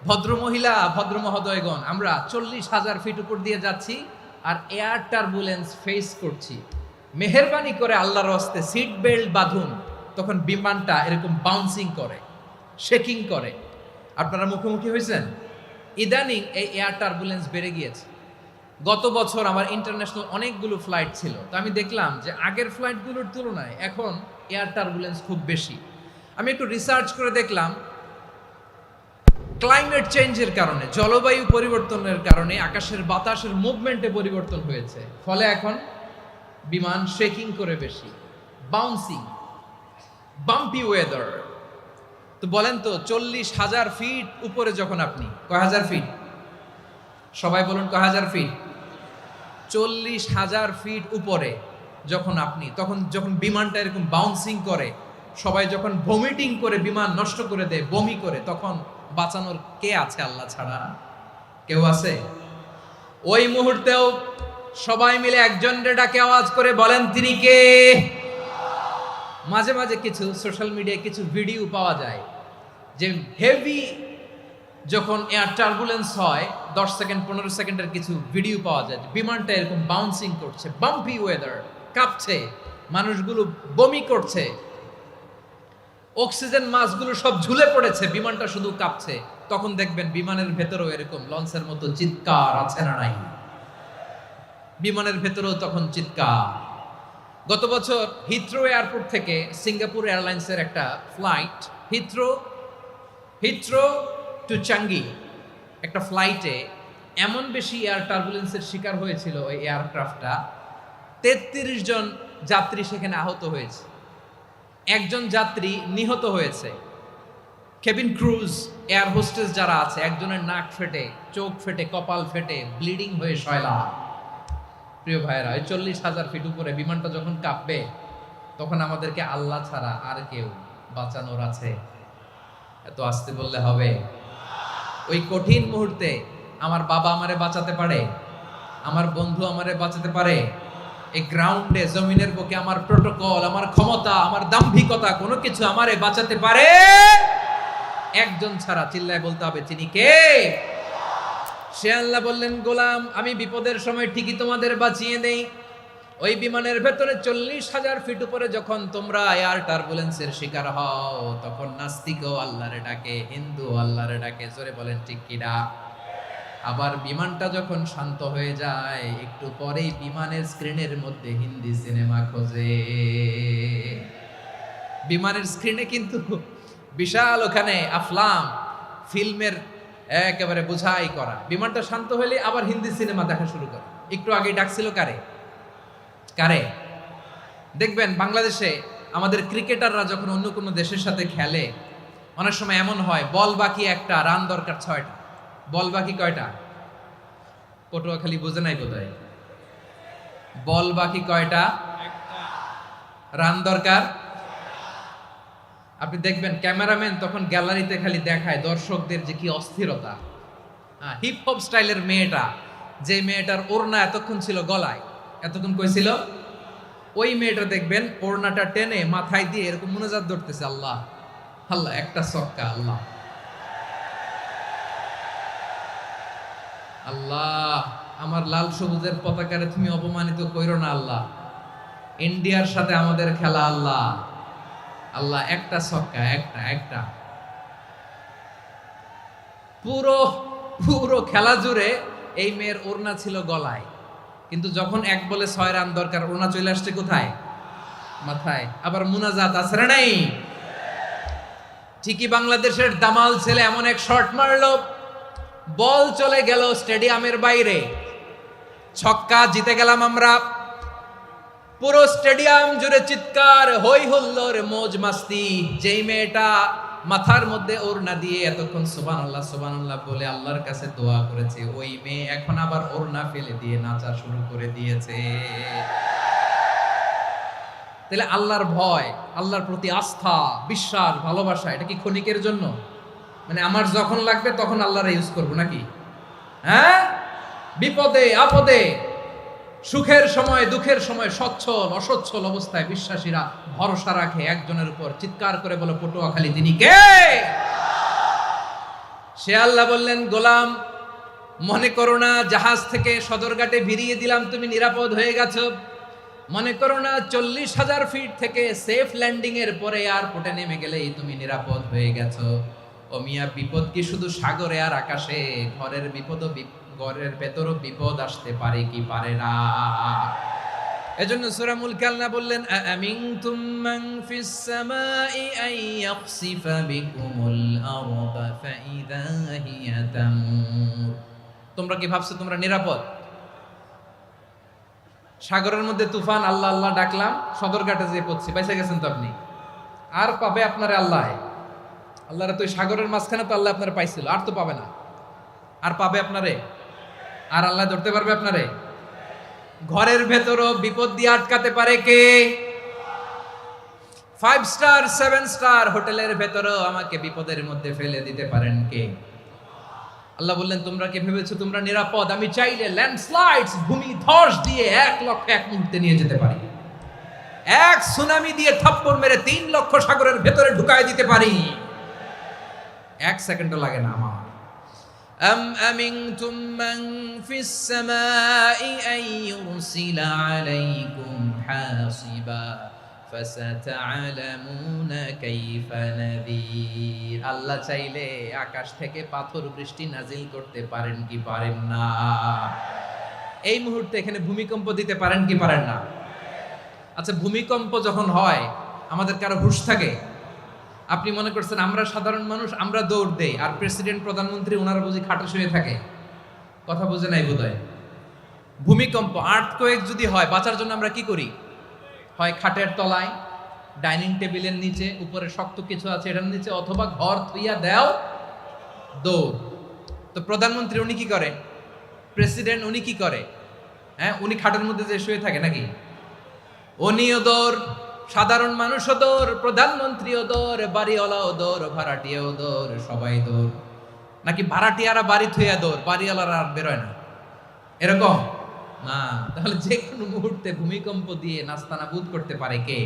ভদ্র মহিলা, ভদ্র মহোদয়গণ, আমরা 40,000 ফিট উপর দিয়ে যাচ্ছি আর এয়ার টার্বুলেন্স ফেস করছি, মেহেরবানি করে আল্লাহর হস্তে সিট বেল্ট বাঁধুন। তখন বিমানটা এরকম বাউন্সিং করে, শেকিং করে। আপনারা মুখোমুখি হয়েছেন? ইদানিং এই এয়ার টার্বুলেন্স বেড়ে গিয়েছে। গত বছর আমার ইন্টারন্যাশনাল অনেকগুলো ফ্লাইট ছিল, তো আমি দেখলাম যে আগের ফ্লাইটগুলোর তুলনায় এখন এয়ার টার্বুলেন্স খুব বেশি। আমি একটু রিসার্চ করে দেখলাম, ক্লাইমেট চেঞ্জের কারণে, জলবায়ু পরিবর্তনের কারণে আকাশের বাতাসের মুভমেন্টে পরিবর্তন হয়েছে, ফলে এখন বিমান শেকিং করে বেশি, বাউন্সিং, বাম্পি ওয়েদার। তো বলেন তো, 40,000 ফিট উপরে যখন আপনি, কয় হাজার ফিট? সবাই বলুন, কয় হাজার ফিট? 40,000 ফিট উপরে যখন আপনি, তখন যখন বিমানটা এরকম বাউন্সিং করে, সবাই যখন ভমিটিং করে বিমান নষ্ট করে দেয়, বমি করে, তখন বাঁচানোর কে আছে আল্লাহ ছাড়া? কেউ আছে? ওই মুহূর্তেও সবাই মিলে একজনের ডাকে আওয়াজ করে বলেন, তিনি কে? মাঝে মাঝে কিছু সোশ্যাল মিডিয়ায় কিছু ভিডিও পাওয়া যায় যে হেভি যখন এয়ার টার্বুলেন্স হয়, 10 সেকেন্ড 15 সেকেন্ডের কিছু ভিডিও পাওয়া যায়, বিমানটা এরকম বাউন্সিং করছে, বাম্পি ওয়েদার, কাঁপছে, মানুষগুলো বমি করছে, অক্সিজেন মাস্কগুলো সব ঝুলে পড়েছে, বিমানটা শুধু কাঁপছে। তখন দেখবেন বিমানের ভেতরেও এরকম লঞ্চের মতো চিৎকার আছে না নাই? বিমানের ভেতরেও তখন চিৎকার। গত বছর হিথ্রো এয়ারপোর্ট থেকে সিঙ্গাপুর এয়ারলাইন্সের একটা ফ্লাইট হিথ্রো টু চাঙ্গি একটা ফ্লাইটে এমন বেশি এয়ার টার্বুলেন্সের শিকার হয়েছিল ওই এয়ারক্রাফটটা, 33 জন যাত্রী সেখানে আহত হয়েছে, একজন যাত্রী নিহত হয়েছে। কেবিন ক্রুজ এয়ার হোস্টেস যারা আছে, একজনের নাক ফেটে, চোখ ফেটে, কপাল ফেটে, ব্লিডিং হয়ে শয়লা। প্রিয় ভাইয়েরা, ওই 40,000 ফিট উপরে বিমানটা যখন কাঁপবে, তখন আমাদেরকে আল্লাহ ছাড়া আর কেউ বাঁচানোর আছে? এত আসতে বললে হবে? ওই কঠিন মুহূর্তে আমার বাবা আমারে বাঁচাতে পারে, আমার বন্ধু আমারে বাঁচাতে পারে। এই গ্রাউন্ডে, জমিনের বুকে আমার প্রোটোকল, আমার ক্ষমতা, আমার দাম্ভিকতা কোনো কিছু আমারে বাঁচাতে পারে একজন ছাড়া। চিল্লায় বলতে হবে, তিনি কে? সে আল্লাহ বললেন, গোলাম আমি বিপদের সময় ঠিকই তোমাদের বাঁচিয়ে দেই। ওই বিমানের ভেতরে 40,000 ফিট উপরে যখন তোমরা এয়ার টার্বুলেন্সের শিকার হও, তখন নাস্তিকও আল্লাহরে ডাকে, হিন্দু আল্লাহরে ডাকে। জোরে বলেন ঠিক কিনা? আবার বিমানটা যখন শান্ত হয়ে যায়, একটু পরেই বিমানের স্ক্রিনের মধ্যে হিন্দি সিনেমা খোঁজে। বিমানের স্ক্রিনে কিন্তু বিশাল ওখানে আফলাম ফিল্মের একেবারে বোঝাই করা। বিমানটা শান্ত হলে আবার হিন্দি সিনেমা দেখা শুরু করে। একটু আগে ডাকছিল কারে? দেখবেন বাংলাদেশে আমাদের ক্রিকেটাররা যখন অন্য কোনো দেশের সাথে খেলে, অনেক সময় এমন হয় বল বাকি একটা, রান দরকার 6টা। বল বাকি কয়টা? পটুয়াখালী বুঝে নাই বোধহয়। বল বাকি কয়টা? রান দরকার। আপনি দেখবেন ক্যামেরাম্যান তখন গ্যালারিতে খালি দেখায় দর্শকদের যে কি অস্থিরতা। হিপ হপ স্টাইলের মেয়েটা, যে মেয়েটার ওড়না এতক্ষণ ছিল গলায়, এতক্ষণ কই ছিল, ওই মেয়েটা দেখবেন ওড়নাটা টেনে মাথায় দিয়ে এরকম মুনাজাত ধরতেছে, আল্লাহ আল্লাহ, একটা ছক্কা, আল্লাহ আল্লাহ, আমার লাল সবুজের পতাকারে তুমি অপমানিত কইরো না আল্লাহ, ইন্ডিয়ার সাথে আমাদের খেলা, আল্লাহ আল্লাহ, একটা ছক্কা, একটা। পুরো খেলা জুড়ে এই মেয়ের ওড়না ছিল গলায়, কিন্তু যখন 1 বলে 6 রান দরকার, ওড়না চলে আসছে কোথায়? মাথায়। আবার মুনাজাত আছে না নাই? ঠিকই বাংলাদেশের দামাল ছেলে এমন এক শট মারলো, বল চলে গেল স্টেডিয়ামের বাইরে, ছক্কা, জিতে গেলাম আমরা। পুরো স্টেডিয়াম জুড়ে চিৎকার, হই হুল্লোর, মৌজ মাস্তি। যেই মেয়েটা মাথার মধ্যে ওড়না দিয়ে এতক্ষণ সুবহানাল্লাহ সুবহানাল্লাহ বলে আল্লাহর কাছে দোয়া করেছে, ওই মেয়ে এখন আবার ওড়না ফেলে দিয়ে নাচা শুরু করে দিয়েছে। তাহলে আল্লাহর ভয়, আল্লাহর প্রতি আস্থা, বিশ্বাস, ভালোবাসা, এটা কি ক্ষণিকের জন্য? মানে আমার যখন লাগবে তখন আল্লাহরে ইউজ করবো নাকি? হ্যাঁ, বিপদে আপদে, সুখের সময় দুঃখের সময়, সচ্ছল অসচ্ছল অবস্থায় বিশ্বাসীরা ভরসা রাখে একজনের উপর। চিৎকার করে বলো, পটুয়াখালী তিনি কে? সে আল্লাহ বললেন, গোলাম মনে করো না জাহাজ থেকে সদরঘাটে ভিড়িয়ে দিলাম, তুমি নিরাপদ হয়ে গেছো। মনে করো না 40,000 ফিট থেকে সেফ ল্যান্ডিং এর পরে এয়ারপোর্টে নেমে গেলেই তুমি নিরাপদ হয়ে গেছো। ও মিয়া, বিপদ কি শুধু সাগরে আর আকাশে? ঘরের ভেতরও বিপদ আসতে পারে কি পারে না? এজন্য সূরা মুলক আল্লাহ বললেন, আমিনতুম মান ফিস সামাই আন ইয়াখসিফা বিকুমুল আরদা ফাইদা হিয়া তামুর। তোমরা কি ভাবছো তোমরা নিরাপদ? সাগরের মধ্যে তুফান, আল্লাহ আল্লাহ ডাকলাম, সদরঘাটে যেয়ে পড়ছি, পয়সা গেছেন তো আপনি। আর পাবে আপনারে আল্লাহ? আল্লাহরে তো সাগরের মাঝখানে তো আল্লাহ আপনারে পাইছিল, আর তো পাবে না। আর পাবে আপনারে? আর আল্লাহ ধরতে পারবে আপনারে? ঘরের ভেতরও বিপদ দিয়ে আটকাতে পারে কে? 5 স্টার 7 স্টার হোটেলের ভেতরও আমাকে বিপদের মধ্যে ফেলে দিতে পারেন কে? আল্লাহ বললেন, তোমরা কি ভেবেছো তোমরা নিরাপদ? আমি চাইলে ল্যান্ডস্লাইডস, ভূমি ধস দিয়ে 1 লক্ষ 1 মুহূর্তে নিয়ে যেতে পারি। এক সুনামি দিয়ে থাপ্পড় মেরে 3 লক্ষ সাগরের ভেতরে ঢুকায় দিতে পারি। 1 সেকেন্ডও লাগে না আমার। أم أمنتم من في السماء أن يرسل عليكم حاصبا فستعلمون كيف نذير আল্লাহ চাইলে আকাশ থেকে পাথর বৃষ্টি নাজিল করতে পারেন কি পারেন না? এই মুহূর্তে এখানে ভূমিকম্প দিতে পারেন কি পারেন না? আচ্ছা, ভূমিকম্প যখন হয় আমাদের কারো হুঁশ থাকে? আপনি মনে করছেন আমরা সাধারণ মানুষ, আমরা দৌড় দেই, আর প্রেসিডেন্ট প্রধানমন্ত্রী ওনারা বুঝি খাটে শুয়ে থাকে? কথা বুঝে নাই বোধহয়। ভূমিকম্প, আর্থকোয়েক যদি হয়, বাঁচার জন্য আমরা কি করি? হয় খাটের তলায়, ডাইনিং টেবিলের নিচে, উপরে শক্ত কিছু আছে এটার নিচে, অথবা ঘর থুইয়া দেও দৌড়। তো প্রধানমন্ত্রী উনি কি করে? প্রেসিডেন্ট উনি কি করে? হ্যাঁ, উনি খাটের মধ্যে যে শুয়ে থাকে নাকি? উনিও দৌড়, সাধারণ মানুষও দৌড়, প্রধানমন্ত্রীও দৌড়, বাড়িওয়ালাও দৌড়, ভাড়াটিয়াও দৌড়, সবাই দৌড়। নাকি ভাড়াটিয়ারা বাড়ি থুইয়া দৌড়, বাড়িওয়ালারা আর বেরোয় না? এরকম না। তাহলে যে কোনো মুহূর্তে ভূমিকম্প দিয়ে নাস্তানাবুদ করতে পারে কে?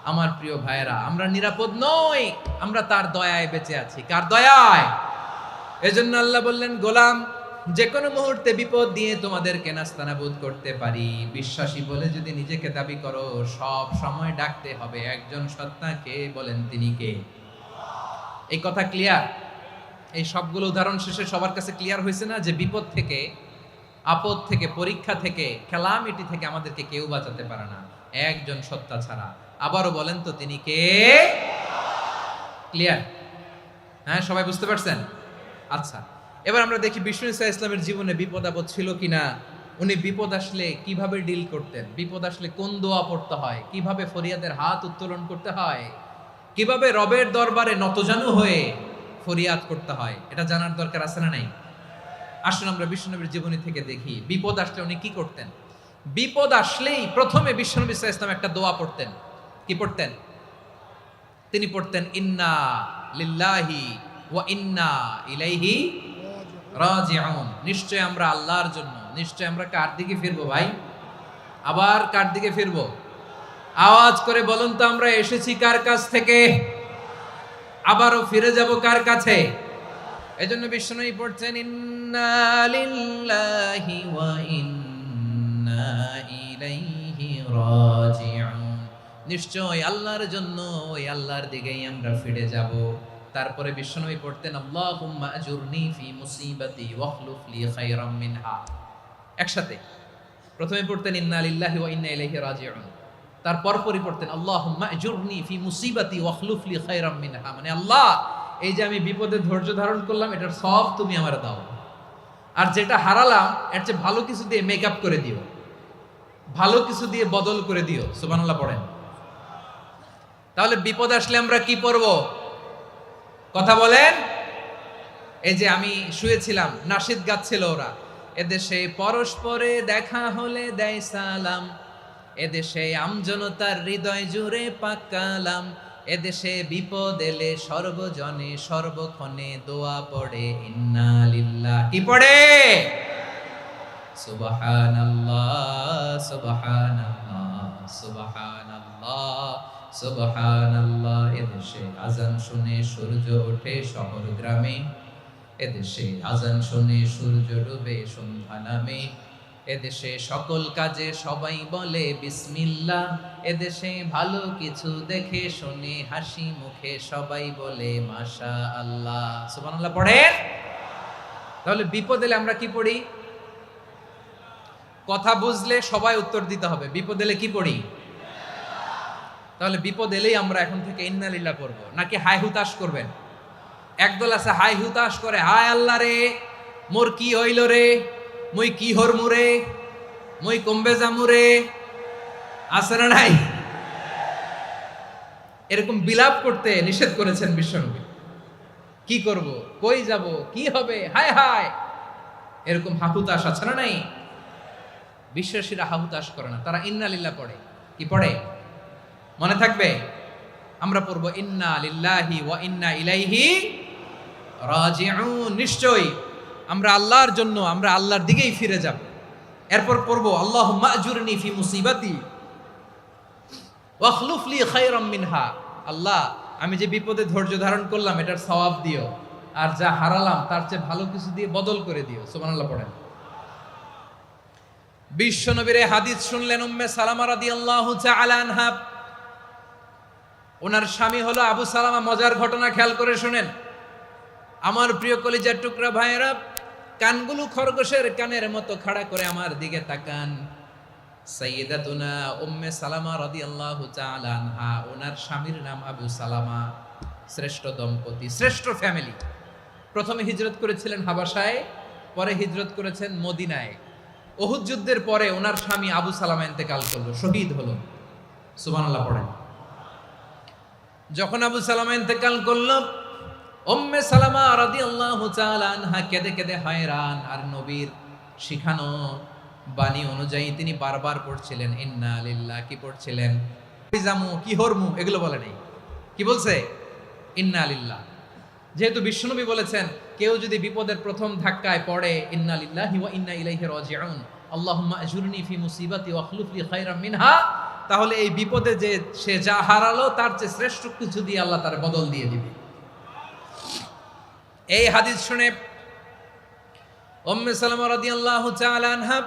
আমার প্রিয় ভাইয়েরা, আমরা নিরাপদ নই, আমরা তার দয়ায় বেঁচে আছি। কার দয়ায়? এজন্য আল্লাহ বললেন, গোলাম, যে কোনো মুহূর্তে বিপদ দিয়ে তোমাদেরকে নাস্তানাবুদ করতে পারি। বিশ্বাসী বলে যদি নিজেকে দাবি করো, সব সময় ডাকতে হবে একজন সত্তাকে। বলেন তিনি কে? এই কথা ক্লিয়ার? এই সবগুলো উদাহরণ শেষে সবার কাছে ক্লিয়ার হয়েছে না যে বিপদ থেকে, আপদ থেকে, পরীক্ষা থেকে, ক্যালামিটি থেকে আমাদেরকে কেউ বাঁচাতে পারে না একজন সত্তা ছাড়া। আবারও বলেন তো তিনি কে? ক্লিয়ার? হ্যাঁ, সবাই বুঝতে পারছেন? আচ্ছা, এবার আমরা দেখি বিষ্ণু ঈসা ইসলামের জীবনে বিপদ আপদ ছিল কিনা। উনি বিপদ আসলে কিভাবে ডিল করতেন, বিপদ আসলে কোন দোয়া পড়তে হয়, কিভাবে ফরিয়াদের হাত উত্তোলন করতে হয়, কিভাবে রবের দরবারে নতজানু হয়ে ফরিয়াদ করতে হয়, এটা জানার দরকার আছে না নাই? আসুন আমরা বিশ্বনবীর জীবনী থেকে দেখি বিপদ আসলে উনি কি করতেন। বিপদ আসলেই প্রথমে বিশ্বনবী সাল্লাল্লাহু আলাইহি ওয়াসাল্লাম একটা দোয়া পড়তেন। কি পড়তেন? তিনি পড়তেন, ইন্না লিল্লাহি ওয়া ইন্না ইলাইহি রাজিউন। নিশ্চয় আমরা আল্লাহর জন্য, নিশ্চয় আমরা কার দিকে ফিরবো ভাই? আবার কার দিকে ফিরবো? আওয়াজ করে বলুন তো, আমরা এসেছি কার কাছ থেকে? আবারও ফিরে যাব কার কাছে? এজন্য বিশ্বনবী পড়ছেন, ইন্না লিল্লাহি ওয়া ইন্না ইলাইহি রাজিউন। নিশ্চয় আল্লাহর জন্য, ওই আল্লাহর দিকেই আমরা ফিরে যাব। তারপরে বিশ্বনবী পড়তেন, আল্লাহুম্মা আজুরনি ফি মুসিবাতি ওয়াখলুফ লি খায়রাম মিনহা। একসাথে প্রথমে পড়তেন ইন্না লিল্লাহি ওয়া ইন্না ইলাইহি রাজিউন, তারপর পরই পড়তেন আল্লাহুম্মা আজুরনি ফি মুসিবাতি ওয়াখলুফ লি খায়রাম মিনহা। মানে আল্লাহ, এই যে আমি বিপদে ধৈর্য ধারণ করলাম, এটার সব তুমি আমার দাও, আর যেটা হারালাম এর চেয়ে ভালো কিছু দিয়ে মেকআপ করে দিও, ভালো কিছু দিয়ে বদল করে দিও। সুবহানাল্লাহ পড়েন। তাহলে বিপদ আসলে আমরা কি পড়ব? কথা বলেন। এই যে আমি শুয়েছিলাম, নাশিদ গাচ্ছিল ওরা, এদেশে পরস্পরে দেখা হলে দেয় সালাম, এদেশে আমজনতার হৃদয় জুড়ে পাক কালাম, এদেশে বিপদ এলে সর্বজনে সর্বক্ষণে দোয়া পড়ে ইন্না লিল্লাহ। কি পড়ে? সুবহানাল্লাহ সুবহানাল্লাহ সুবহানাল্লাহ সুবহানাল্লাহ। এদেশে আজান শুনে সূর্য ওঠে শহর গ্রামে, এদেশে আজান শুনে সূর্য ডুবে সন্ধ্যা নামে, এদেশে সকল কাজে সবাই বলে বিসমিল্লাহ, এদেশে ভালো কিছু দেখে শুনে হাসি মুখে সবাই বলে মাশাআল্লাহ। সুবহানাল্লাহ পড়েন। তাহলে বিপদ এলে আমরা কি পড়ি? কথা বুঝলে সবাই উত্তর দিতে হবে। বিপদ এলে কি পড়ি? তাহলে বিপদ এলেই আমরা এখন থেকে ইন্না লিল্লাহ পড়বো, নাকি হাই হুতাশ করবেন? একদল আছে হাই হুতাশ করে, হায় আল্লাহ রে মোর কি হইল রে, মই কি হরমু রে, মই কমবে জামু রে। আছে না নাই? এরকম বিলাপ করতে নিষেধ করেছেন বিশ্বনবী। কি করব, কই যাব, কি হবে, হায় হায়, এরকম হাহুতাশ আছে না নাই? বিশ্বাসীরা হাহুতাশ করে না, তারা ইন্না লিল্লাহ পড়ে। কি পড়ে? মনে থাকবে? আমরা পড়বো ইন্না লিল্লাহি ওয়া ইন্না ইলাইহি রাজিউন। নিশ্চয়ই আমরা আল্লাহর জন্য, আমরা আল্লাহর দিকেই ফিরে যাব। এরপর পড়বো আল্লাহুম্মা আজুরনি ফি মুসিবাতি ওয়াখলুফ লি খায়রাম মিনহা। আল্লাহ, আমি যে বিপদে ধৈর্য ধারণ করলাম এটার সওয়াব দিও, আর যা হারালাম তার চেয়ে ভালো কিছু দিয়ে বদল করে দিও। সুবহানাল্লাহ পড়েন। বিশ্বনবীর এই হাদিস শুনলেন উম্মে সালামা রাদিয়াল্লাহু তাআলা আনহা। ওনার স্বামী হলো আবু সালামা। মজার ঘটনা খেয়াল করে শুনেন আমার প্রিয় কলিজার টুকরা ভাইয়েরা, কানগুলো খরগোশের কানের মতো খাড়া করে আমার দিকে তাকান। সাইয়্যিদাতুনা উম্মে সালামা রাদিয়াল্লাহু তাআলা আনহা, ওনার স্বামীর নাম আবু সালামা। শ্রেষ্ঠ দম্পতি, শ্রেষ্ঠ ফ্যামিলি। প্রথমে হিজরত করেছিলেন হাবাসায়, পরে হিজরত করেছেন মদিনায়। উহুদ যুদ্ধের পরে ওনার স্বামী আবু সালামা ইন্তেকাল করলো, শহীদ হলো। সুবহানাল্লাহ পড়েন। যখন আবু সালামা ইন্তেকাল করলো, উম্মে সালামা রাদিয়াল্লাহু তাআলা আনহা কেঁদে কেঁদে হয়রান। আর নবীর শিখানো বাণী অনুযায়ী তিনি বারবার পড়ছিলেন ইন্না লিল্লাহ। কি পড়ছিলেন? জামু কি হরমু এগুলো বলে নেই, কি বলছে? ইন্না লিল্লাহ। যেহেতু বিশ্বনবী বলেছেন কেউ যদি বিপদের প্রথম ধাক্কায় পড়ে ইন্না লিল্লাহি ওয়া ইন্না ইলাইহি রাজিউন, আল্লাহুম্মা আজুরনি ফি মুসিবাতি ওয়া আখলুফ লি খায়রাম মিনহা, তাহলে এই বিপদে যে সে যা হারালো তার চেয়ে শ্রেষ্ঠ কিছু দিয়ে আল্লাহ তার বদল দিয়ে দিবে। এই হাদিস শুনে উম্মে সালামা রাদিয়াল্লাহু তাআলা আনহা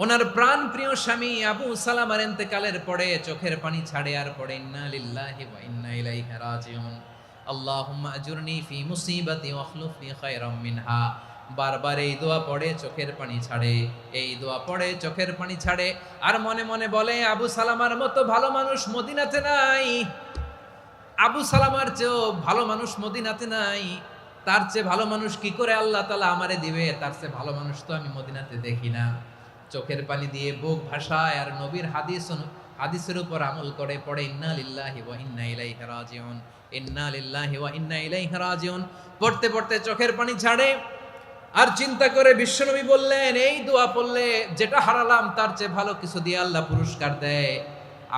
ওনার প্রাণ প্রিয় স্বামী আবু সালামার ইন্তেকালের পরে চোখের পানি ছাড়ে আর পড়ে ইন্না লিল্লাহি ওয়া ইন্না ইলাইহি রাজিউন, আল্লাহুম্মা আজুরনি ফি মুসিবাতি ওয়া আখলুফ লি খায়রাম মিনহা। বারবার এই দোয়া পড়ে চোখের পানি ছাড়ে, এই দোয়া পড়ে চোখের পানি ছাড়ে। আর মনে মনে বলে আবু সালামার মতো ভালো মানুষ মদিনাতে নাই, আবু সালামার চেয়েও ভালো মানুষ মদিনাতে নাই। তার চেয়ে ভালো মানুষ কি করে আল্লাহ তাআলা আমারে দিবে? তার চেয়ে ভালো মানুষ তো আমি মদিনাতে দেখি না। চোখের পানি দিয়ে বুক ভাসায় আর নবীর হাদিসের উপর আমল করে পড়ে ইন্না লিল্লাহি ওয়া ইন্না ইলাইহি রাজিউন, ইন্না লিল্লাহি ওয়া ইন্না ইলাইহি রাজিউন। পড়তে পড়তে চোখের পানি ছাড়ে আর চিন্তা করে বিশ্বনবী বললেন এই দোয়া পড়লে যেটা হারালাম তার চেয়ে ভালো কিছু দিয়ে আল্লাহ পুরস্কার দেয়।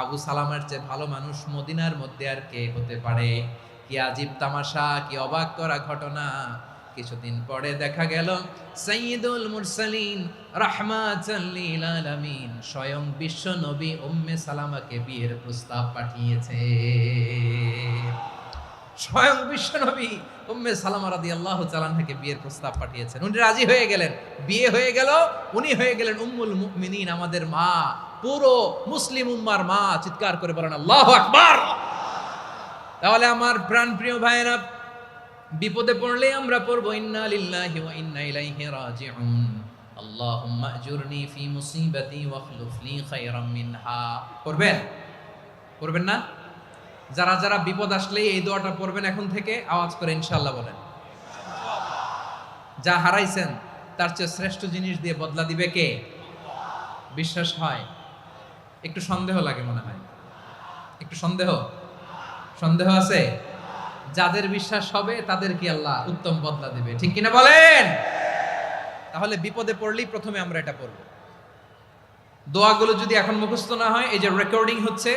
আবু সালামের চেয়ে ভালো মানুষ মদিনার মধ্যে আর কে হতে পারে? কি আজীব তামাশা, কি অবাক করা ঘটনা। কিছুদিন পরে দেখা গেল সাইয়্যিদুল মুরসালিন রাহমাতাল লিল আলামিন স্বয়ং বিশ্ব নবী উম্মে সালামাকে বিয়ের প্রস্তাব পাঠিয়েছে। স্বয়ং বিশ্ব নবী উম্মে সালামা রাদিয়াল্লাহু তাআলা আনহাকে বিয়ের প্রস্তাব পাঠিয়েছেন। উনি রাজি হয়ে গেলেন, বিয়ে হয়ে গেল। উনি হয়ে গেলেন উম্মুল মুমিনিন, আমাদের মা, পুরো মুসলিম উম্মার মা। চিৎকার করে বলেন আল্লাহু আকবার। তাহলে আমার প্রাণপ্রিয় ভাইয়েরা, বিপদে পড়লে আমরা পড়বো ইন্না লিল্লাহি ওয়া ইন্না ইলাইহি রাজিউন, আল্লাহুম্মা আজুরনি ফি মুসিবাতি ওয়া আখলুফ লি খায়রাম মিনহা। পড়বেন? পড়বেন না? যারা যারা বিপদ আসলে এই দোয়াটা পড়বেন এখন থেকে আওয়াজ করে ইনশাআল্লাহ বলেন। যা হারাইছেন তার চেয়ে শ্রেষ্ঠ জিনিস দিয়ে বদলা দিবে কে? বিশ্বাস হয়? একটু সন্দেহ লাগে মনে হয়, একটু সন্দেহ আছে? যাদের বিশ্বাস হবে তাদের কি আল্লাহ উত্তম বদলা দিবে, ঠিক কিনা বলেন? তাহলে বিপদে পড়লেই প্রথমে আমরা এটা পড়ব। দোয়াগুলো যদি এখন মুখস্থ না হয়, এই যে রেকর্ডিং হচ্ছে,